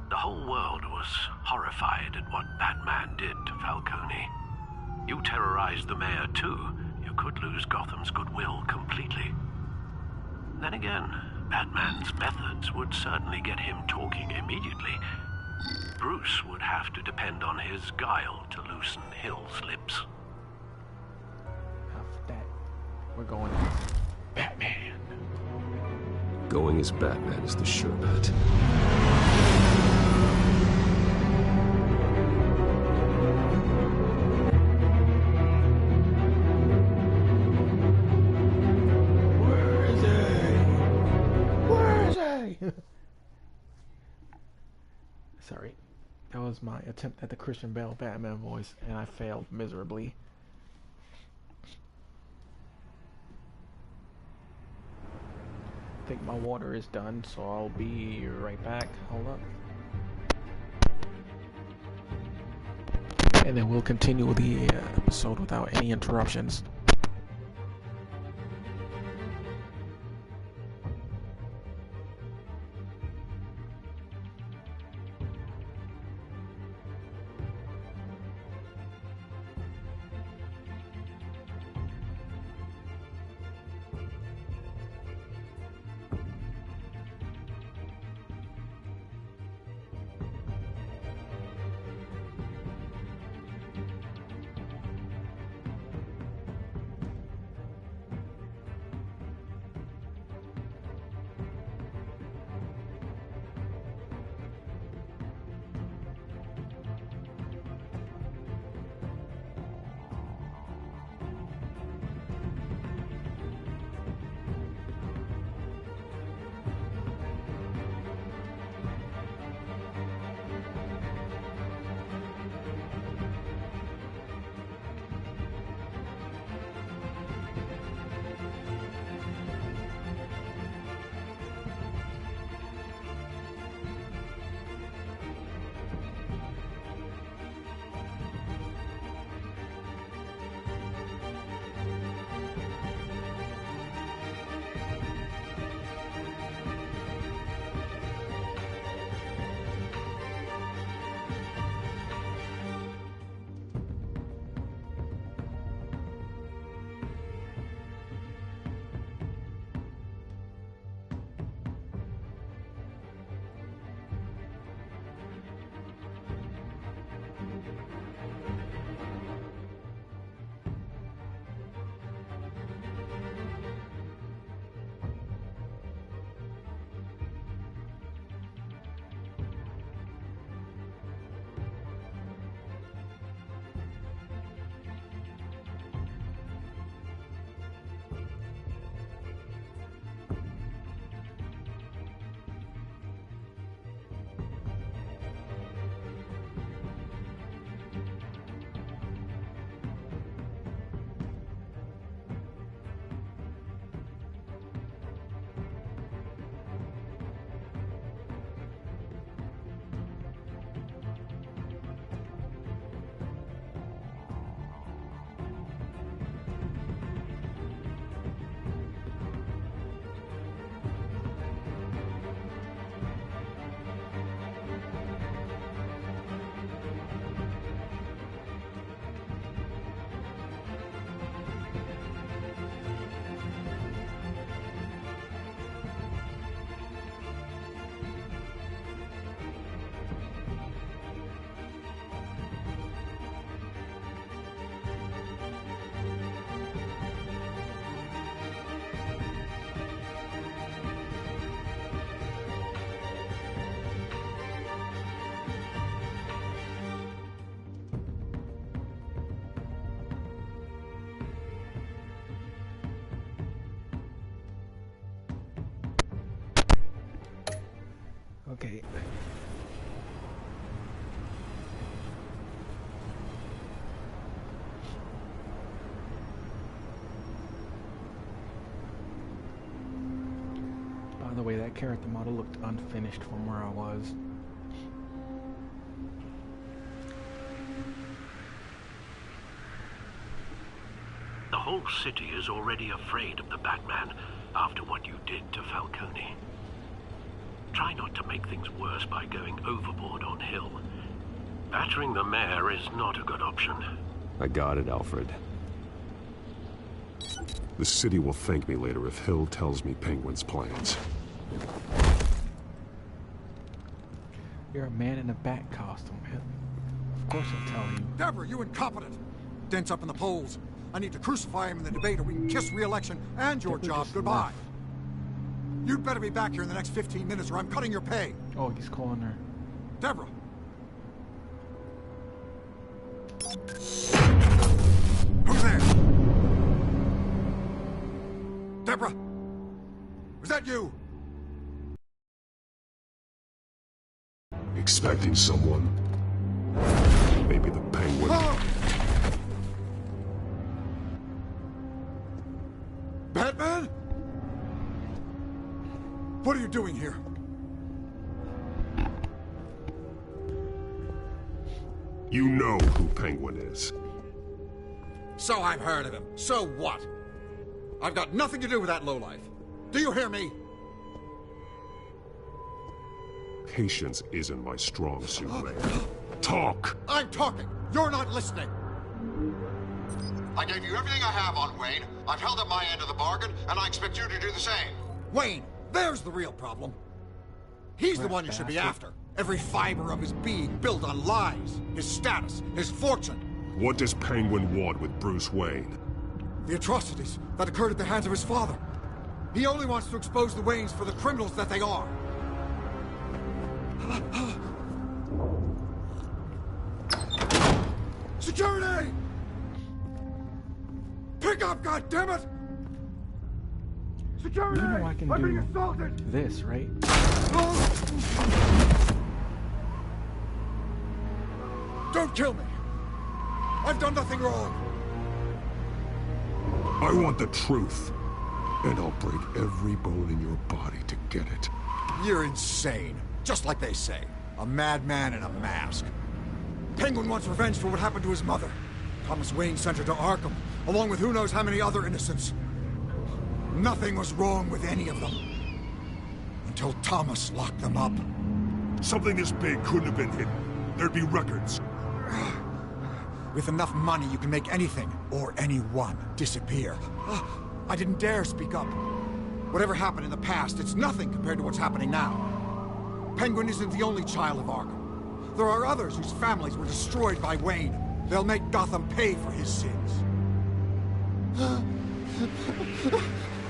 The whole world was horrified at what Batman did to Falcone. You terrorized the mayor too. You could lose Gotham's goodwill completely. Then again, Batman's methods would certainly get him talking immediately. Bruce would have to depend on his guile to loosen Hill's lips. After that, we're going Batman. Going as Batman is the sure bet. Sorry, that was my attempt at the Christian Bale Batman voice, and I failed miserably. I think my water is done, so I'll be right back. Hold up. And then we'll continue the episode without any interruptions. Okay. By the way, that character model looked unfinished from where I was. The whole city is already afraid of the Batman after what you did to Falcone. Try not to make things worse by going overboard on Hill. Battering the mayor is not a good option. I got it, Alfred. The city will thank me later if Hill tells me Penguin's plans. You're a man in a bat costume. Of course he'll tell you. Deborah, you incompetent! Dent's up in the polls. I need to crucify him in the debate or we can kiss re-election and your job goodbye. You'd better be back here in the next 15 minutes or I'm cutting your pay. Oh, he's calling her. Deborah! Who's there? Deborah! Was that you? Expecting someone? Maybe the Penguin. Oh! Batman? What are you doing here? You know who Penguin is. So I've heard of him. So what? I've got nothing to do with that lowlife. Do you hear me? Patience isn't my strong suit, man. Talk! I'm talking. You're not listening. I gave you everything I have on Wayne. I've held up my end of the bargain, and I expect you to do the same. Wayne, there's the real problem. He's the one you should be after. Every fiber of his being built on lies, his status, his fortune. What does Penguin want with Bruce Wayne? The atrocities that occurred at the hands of his father. He only wants to expose the Waynes for the criminals that they are. Security! Pick up, goddammit! Security! You know I can I'm being do assaulted! this, right? Don't kill me! I've done nothing wrong! I want the truth. And I'll break every bone in your body to get it. You're insane. Just like they say. A madman in a mask. Penguin wants revenge for what happened to his mother. Thomas Wayne sent her to Arkham, along with who knows how many other innocents. Nothing was wrong with any of them. Until Thomas locked them up. Something this big couldn't have been hidden. There'd be records. With enough money, you can make anything, or anyone, disappear. I didn't dare speak up. Whatever happened in the past, it's nothing compared to what's happening now. Penguin isn't the only child of Arkham. There are others whose families were destroyed by Wayne. They'll make Gotham pay for his sins.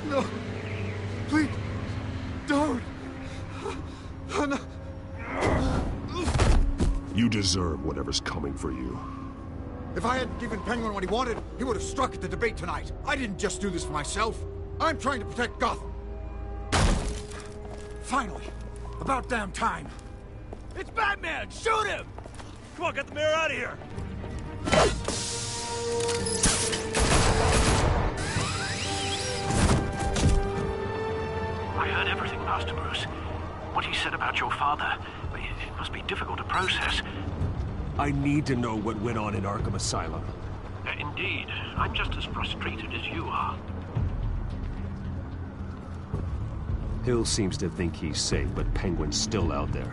No. Please. Don't. No. You deserve whatever's coming for you. If I hadn't given Penguin what he wanted, he would have struck at the debate tonight. I didn't just do this for myself. I'm trying to protect Gotham. Finally. About damn time. It's Batman! Shoot him! Come on, get the mayor out of here! I heard everything, Master Bruce. What he said about your father, it must be difficult to process. I need to know what went on in Arkham Asylum. Indeed. I'm just as frustrated as you are. Hill seems to think he's safe, but Penguin's still out there.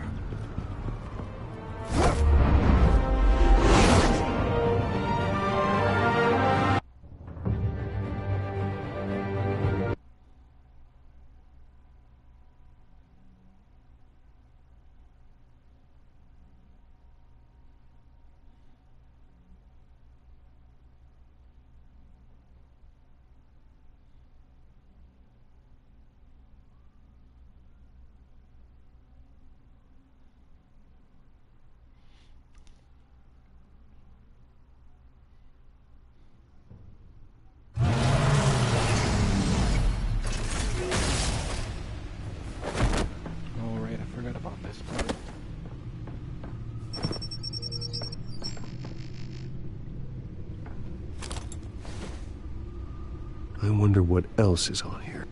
wonder what else is on here.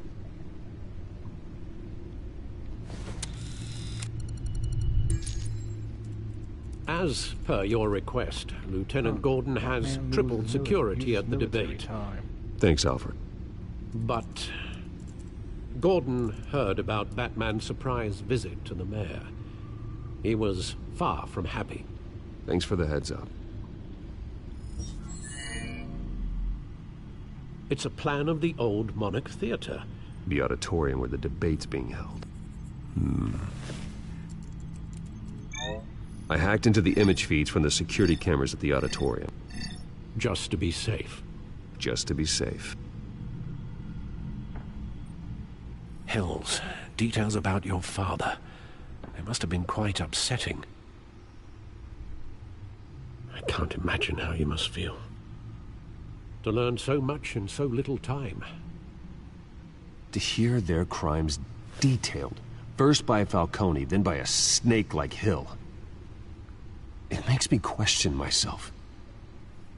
As per your request, Lieutenant Gordon has tripled security at the debate. Thanks, Alfred. But Gordon heard about Batman's surprise visit to the mayor. He was far from happy. Thanks for the heads up. It's a plan of the old Monarch Theater. The auditorium where the debate's being held. I hacked into the image feeds from the security cameras at the auditorium. Just to be safe. Just to be safe. Hills, details about your father. They must have been quite upsetting. I can't imagine how you must feel. To learn so much in so little time. To hear their crimes detailed, first by Falcone, then by a snake like Hill. It makes me question myself.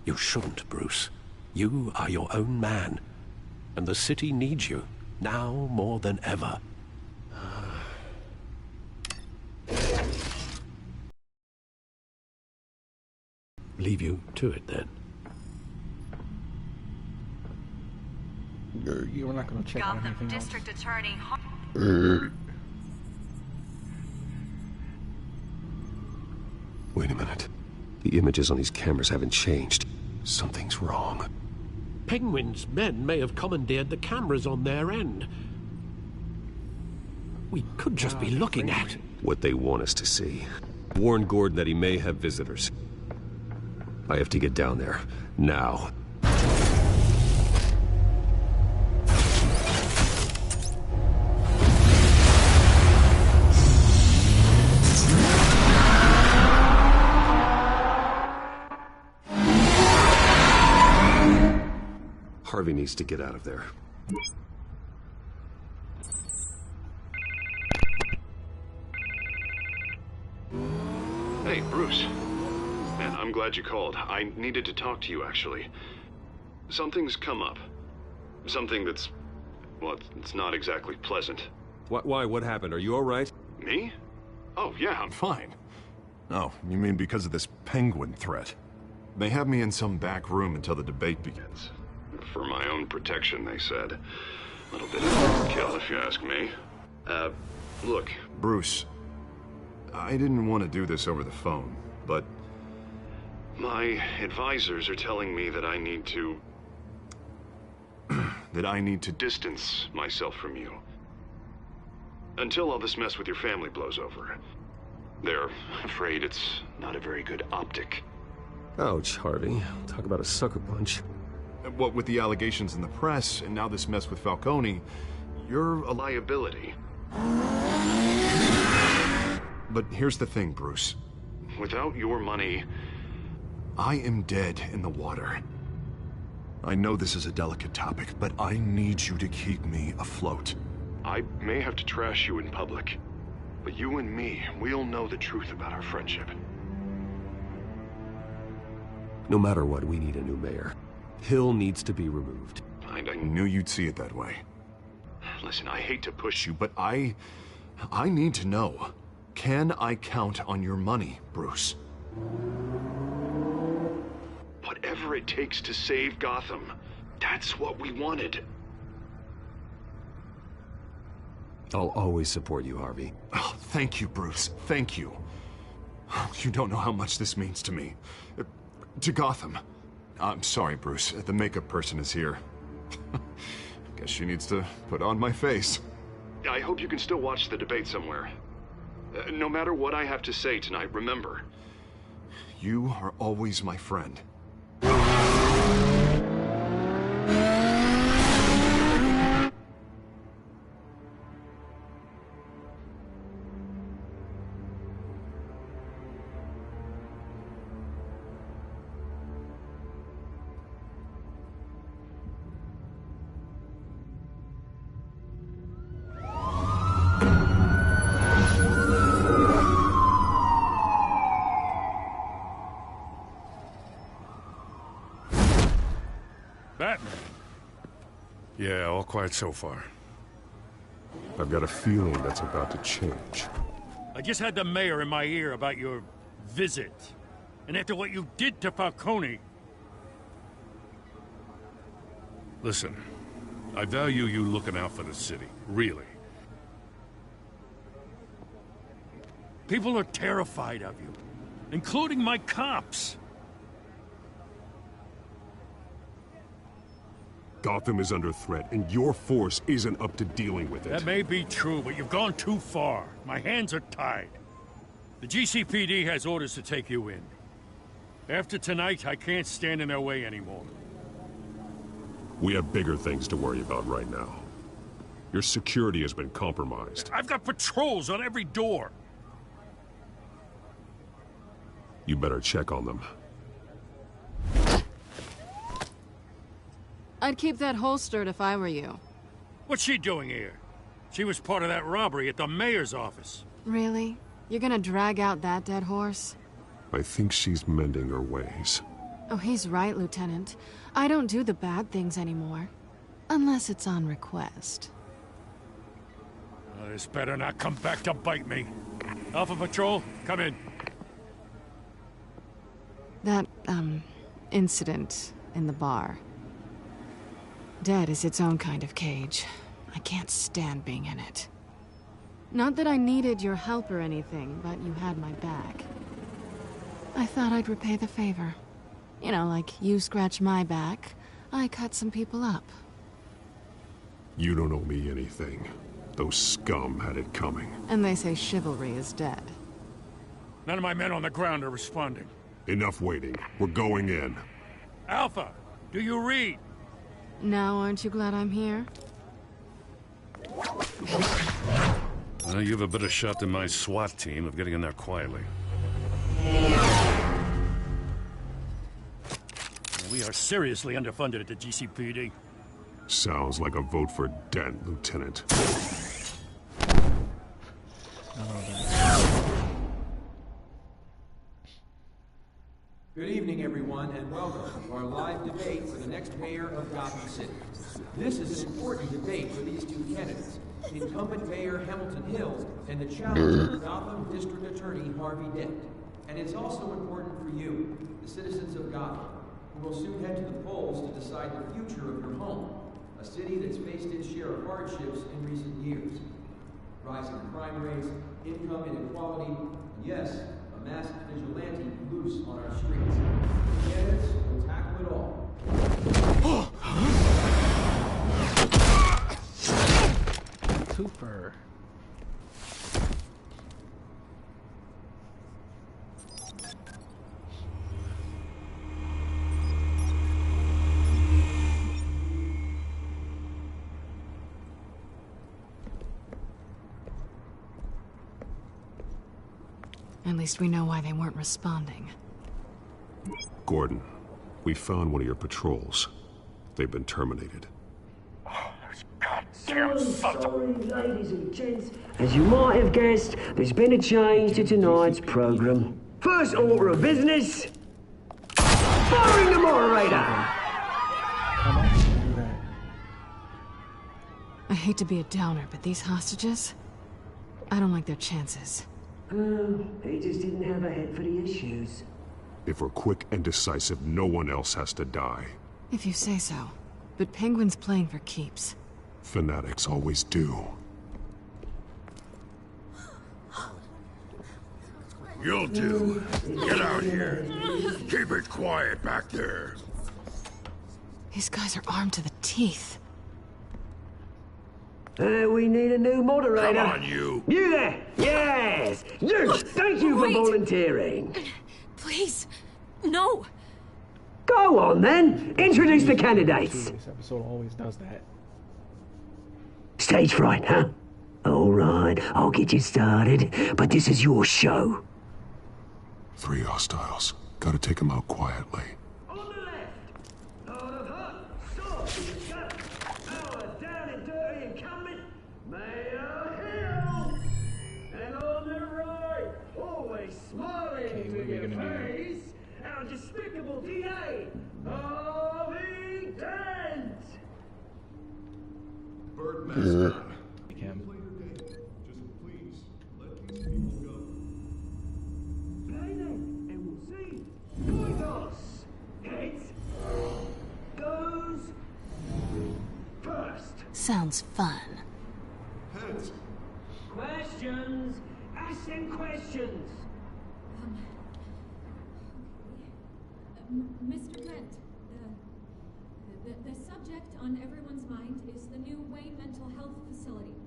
You shouldn't, Bruce. You are your own man. And the city needs you, now more than ever. Leave you to it, then. You're not going to check on anything else. District Attorney. Wait a minute. The images on these cameras haven't changed. Something's wrong. Penguin's men may have commandeered the cameras on their end. We could just be looking at what they want us to see. Warn Gordon that he may have visitors. I have to get down there. Now. Harvey needs to get out of there. Hey, Bruce. Man, I'm glad you called. I needed to talk to you, actually. Something's come up. Something that's... well, it's not exactly pleasant. Why? What happened? Are you all right? Me? Oh, yeah, I'm fine. Oh, you mean because of this penguin threat? They have me in some back room until the debate begins. For my own protection, they said. A little bit of overkill, if you ask me. Look, Bruce, I didn't want to do this over the phone, but my advisors are telling me that I need to... that I need to distance myself from you. Until all this mess with your family blows over. They're afraid it's not a very good optic. Ouch, Harvey. Talk about a sucker punch. What with the allegations in the press, and now this mess with Falcone, you're a liability. But here's the thing, Bruce. Without your money, I am dead in the water. I know this is a delicate topic, but I need you to keep me afloat. I may have to trash you in public, but you and me, we'll know the truth about our friendship. No matter what, we need a new mayor. Hill needs to be removed. I knew you'd see it that way. Listen, I hate to push you, but I need to know. Can I count on your money, Bruce? Whatever it takes to save Gotham, that's what we wanted. I'll always support you, Harvey. Oh, thank you, Bruce. Thank you. You don't know how much this means to me. To Gotham. I'm sorry, Bruce. The makeup person is here. Guess she needs to put on my face. I hope you can still watch the debate somewhere. No matter what I have to say tonight, remember, you are always my friend. quiet so far. I've got a feeling that's about to change. I just had the mayor in my ear about your visit. And after what you did to Falcone... Listen, I value you looking out for the city, really. People are terrified of you, including my cops. Gotham is under threat, and your force isn't up to dealing with it. That may be true, but you've gone too far. My hands are tied. The GCPD has orders to take you in. After tonight, I can't stand in their way anymore. We have bigger things to worry about right now. Your security has been compromised. I've got patrols on every door. You better check on them. I'd keep that holstered if I were you. What's she doing here? She was part of that robbery at the mayor's office. Really? You're gonna drag out that dead horse? I think she's mending her ways. Oh, he's right, Lieutenant. I don't do the bad things anymore. Unless it's on request. This better not come back to bite me. Alpha Patrol, come in. That, incident in the bar. Dead is its own kind of cage. I can't stand being in it. Not that I needed your help or anything, but you had my back. I thought I'd repay the favor. You know, like you scratch my back, I cut some people up. You don't owe me anything. Those scum had it coming. And they say chivalry is dead. None of my men on the ground are responding. Enough waiting. We're going in. Alpha, do you read? Now aren't you glad I'm here? Well, you have a better shot than my SWAT team of getting in there quietly. We are seriously underfunded at the GCPD. Sounds like a vote for Dent, Lieutenant. Good evening, everyone, and welcome to our live debate for the next mayor of Gotham City. This is an important debate for these two candidates, incumbent Mayor Hamilton Hill and the challenger Gotham District Attorney Harvey Dent. And it's also important for you, the citizens of Gotham, who will soon head to the polls to decide the future of your home, a city that's faced its share of hardships in recent years. Rising crime rates, income inequality, and yes, a masked vigilante loose on our streets. The candidates will tackle it all. Super. At least we know why they weren't responding. Gordon, we found one of your patrols. They've been terminated. Sorry, ladies and gents. As you might have guessed, there's been a change to tonight's program. First order of business, firing the moderator. I hate to be a downer, but these hostages, I don't like their chances. He just didn't have a head for the issues. If we're quick and decisive, no one else has to die. If you say so. But Penguin's playing for keeps. Fanatics always do. You'll do. Get out here. Keep it quiet back there. These guys are armed to the teeth. We need a new moderator. Come on, you. You there! Yes! You! Thank you for volunteering. Please, no. Go on, then. Introduce the candidates. This episode always does that. Stage fright, huh? All right, I'll get you started, but this is your show. 3 hostiles. Gotta take them out quietly. Smiling to your face, our despicable DA, Harvey Dent! Him. Play then, and we'll see. Guidos! Heads goes first. Sounds fun. Heads. Questions. Ask them questions. Mr. Brent, the subject on everyone's mind is the new Wayne Mental Health Facility.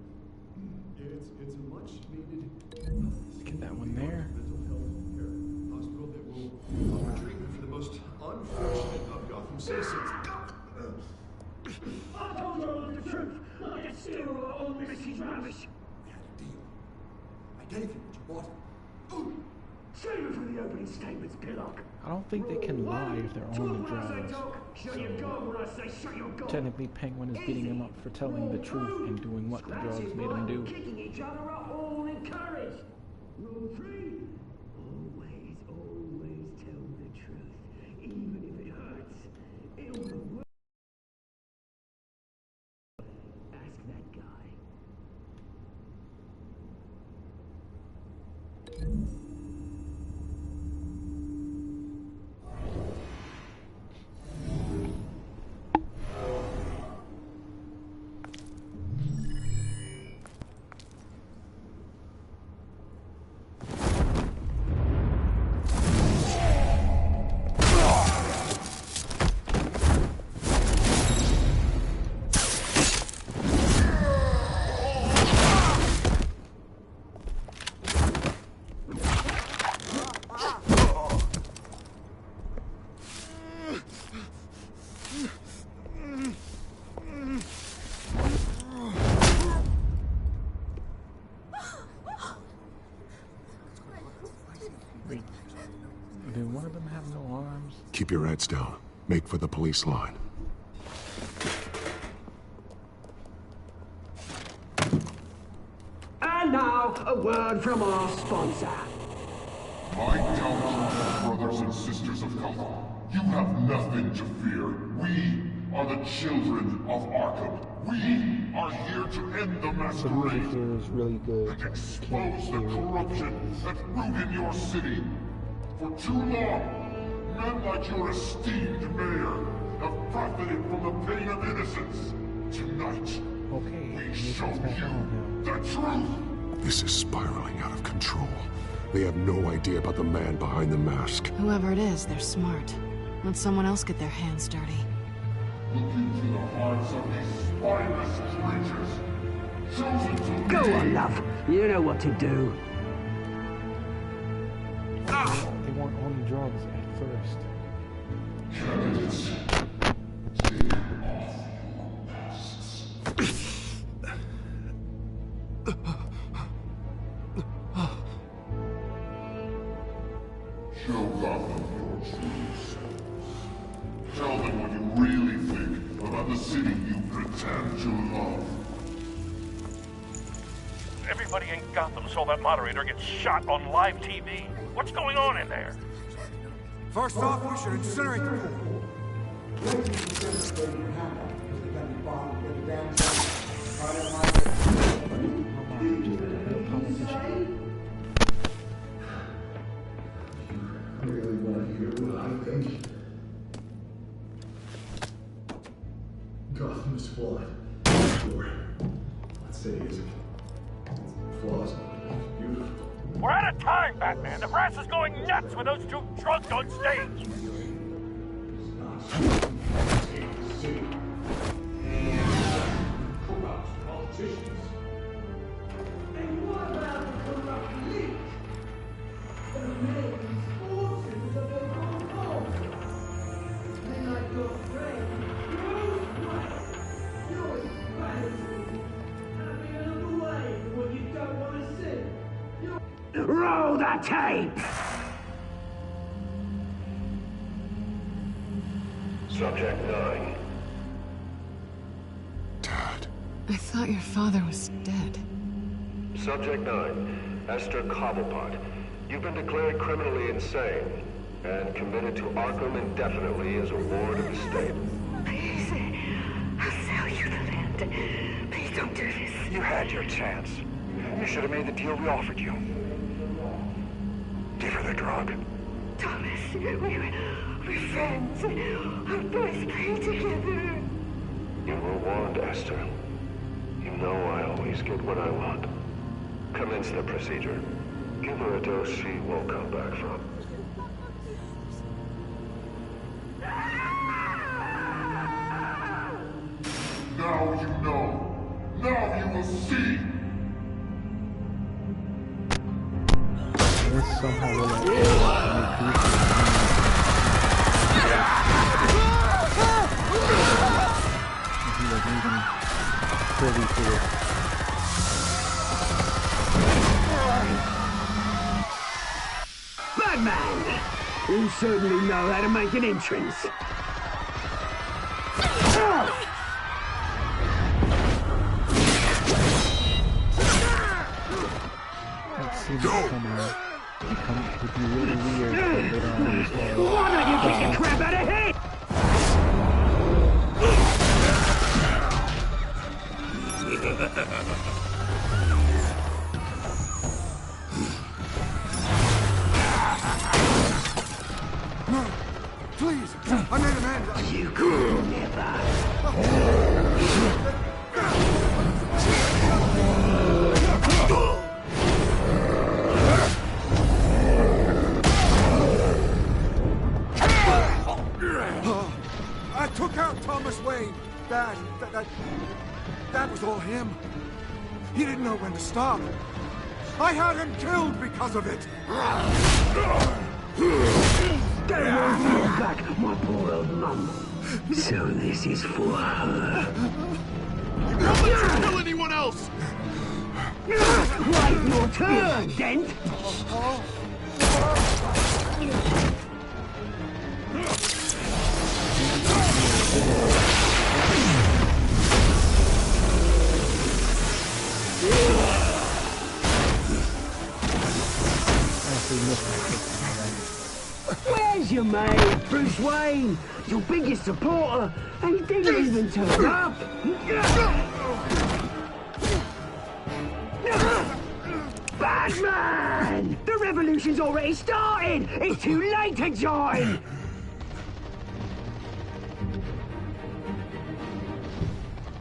It's a much needed. Let's get that one there. Mental health care hospital that will offer treatment for the most unfortunate of Gotham citizens. I told you all the truth. Like a steal all Mrs. Rubbish. We had a deal. I gave you what you wanted. Save it for the opening statements, Pillock. I don't think they can lie if they're on the drugs. Shut your gob when I say shut your gob. Technically, Penguin is beating him up for telling the truth and doing what the drugs made him do. Kicking each other are all encouraged. Rule 3. Always tell the truth. Even if it hurts. It'll go well. Ask that guy. Did one of them have no arms? Keep your heads down. Make for the police line. And now, a word from our sponsor. My downtrodden brothers and sisters of Gotham, you have nothing to fear. We are the children of Arkham. We are here to end the masquerade is really good. and expose the corruption that rooted your city. For too long, men like your esteemed mayor have profited from the pain of innocence. Tonight, we show you the truth. This is spiraling out of control. They have no idea about the man behind the mask. Whoever it is, they're smart. Let someone else get their hands dirty. Look into the hearts of these spineless creatures, chosen to Go lead. on, love. You know what to do. They weren't on drugs at first. Candidates, take off your masks. Show Gotham your true selves. Tell them what you really think about the city you pretend to love. Everybody in Gotham saw that moderator get shot on live TV. What's going on in there? First off, we should incinerate the pool. Really want to hear what I think? Gotham is flawed. Sure. That city isn't. Flaws, but beautiful. We're out of time, Batman. The brass is going nuts with those two drunks on stage. Corrupt politicians. And what about the corrupt league? The American forces of their own cause. They like your friend, Bruce Wayne. You're embarrassing. Having another way when you don't want to see. Roll the tape! Subject 9. I thought your father was dead. Subject 9, Esther Cobblepot. You've been declared criminally insane and committed to Arkham indefinitely as a ward of the state. Please, I'll sell you the land. Please don't had your chance. You should have made the deal we offered you. Give her the drug. Thomas, we're friends. Our boys play together. You were warned, Esther. You know I always get what I want. Commence the procedure. Give her a dose she won't come back from. Now you know. Now you will see. This somehow will he was even privy to it. Batman! You certainly know how to make an entrance. That seems to come out. Would be really weird later on in the story. Why don't you get your crap out of here? No, please, I made an end. You could never. I took out Thomas Wayne. That was all him. He didn't know when to stop. I had him killed because of it. Don't hold back, my poor old mum. So this is for her. Don't let you kill anyone else! Wait your turn, Dent! Where's your mate, Bruce Wayne? Your biggest supporter, and he didn't even turn up. Batman! The revolution's already started! It's too late to join!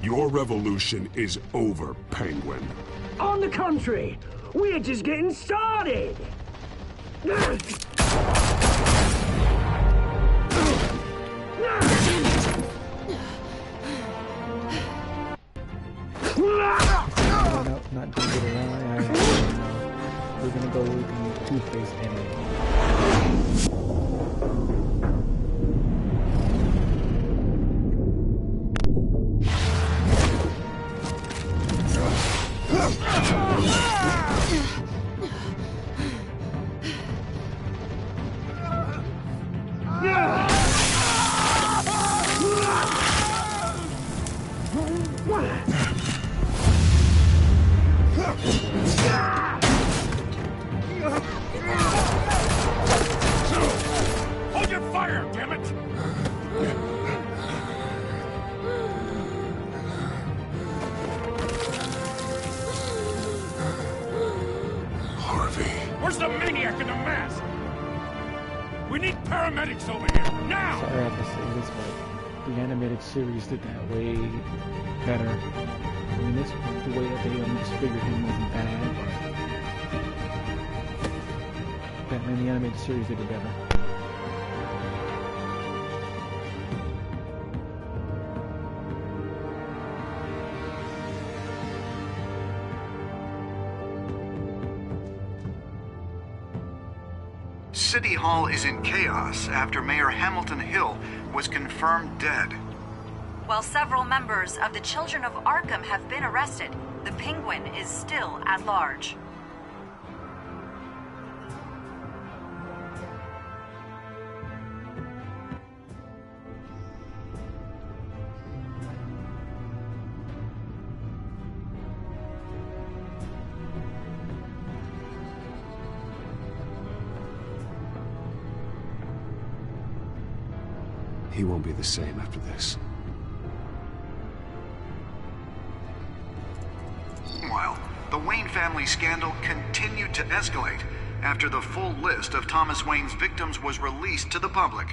Your revolution is over, Penguin. On the contrary, we're just getting started! No, not gonna get around. We're gonna go with the Two-Face ending. Hold your fire, damn it! Harvey. Where's the maniac in the mask? We need paramedics over here, now! Sorry I have to say this, but the animated series did that way better. I mean, this the way that they disfigured him wasn't bad, but Batman the animated series did it better. City Hall is in chaos after Mayor Hamilton Hill was confirmed dead. While several members of the Children of Arkham have been arrested, the Penguin is still at large. He won't be the same after this. Wayne family scandal continued to escalate after the full list of Thomas Wayne's victims was released to the public.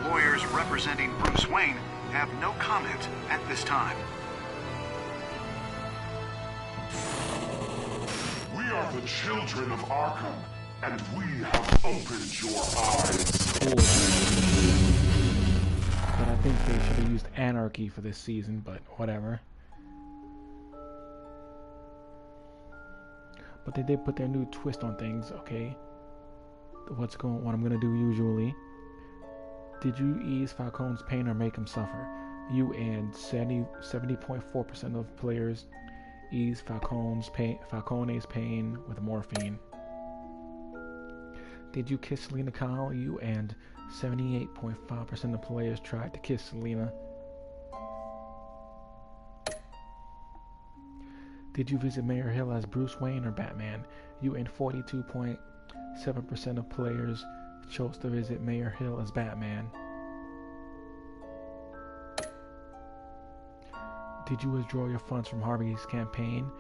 Lawyers representing Bruce Wayne have no comment at this time. We are the children of Arkham, and we have opened your eyes. But I think they should have used anarchy for this season, but whatever. But they did put their new twist on things, okay? What I'm gonna do usually. Did you ease Falcone's pain or make him suffer? You and 70.4% of players ease Falcone's pain with morphine. Did you kiss Selina Kyle? You and 78.5% of players tried to kiss Selina. Did you visit Mayor Hill as Bruce Wayne or Batman? You and 42.7% of players chose to visit Mayor Hill as Batman. Did you withdraw your funds from Harvey's campaign?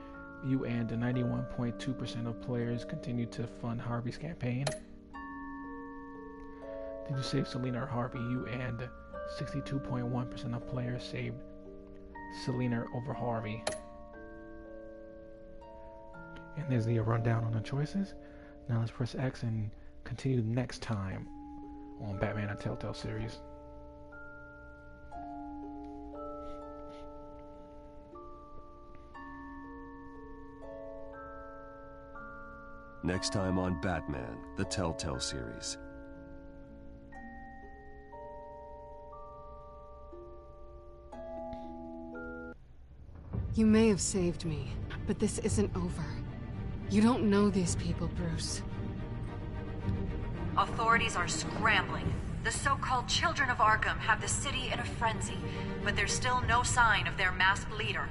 You and 91.2% of players continued to fund Harvey's campaign. Did you save Selina or Harvey? You and 62.1% of players saved Selina over Harvey. And there's the rundown on the choices. Now let's press X and continue next time on Batman and Telltale series. Next time on Batman, the Telltale series. You may have saved me, but this isn't over. You don't know these people, Bruce. Authorities are scrambling. The so-called Children of Arkham have the city in a frenzy, but there's still no sign of their masked leader.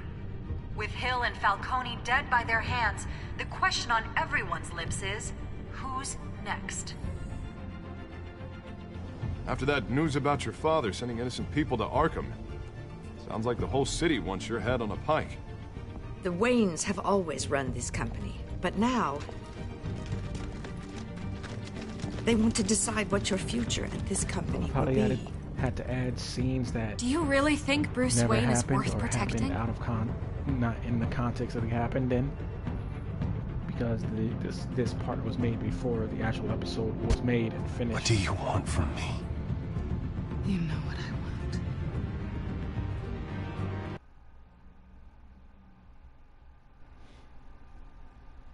With Hill and Falcone dead by their hands, the question on everyone's lips is, who's next? After that news about your father sending innocent people to Arkham, sounds like the whole city wants your head on a pike. The Waynes have always run this company, but now they want to decide what your future at this company will be. Had to add scenes that. Do you really think Bruce Wayne is worth protecting? Out of not in the context that it happened in, because this part was made before the actual episode was made and finished. What do you want from me? You know what I want.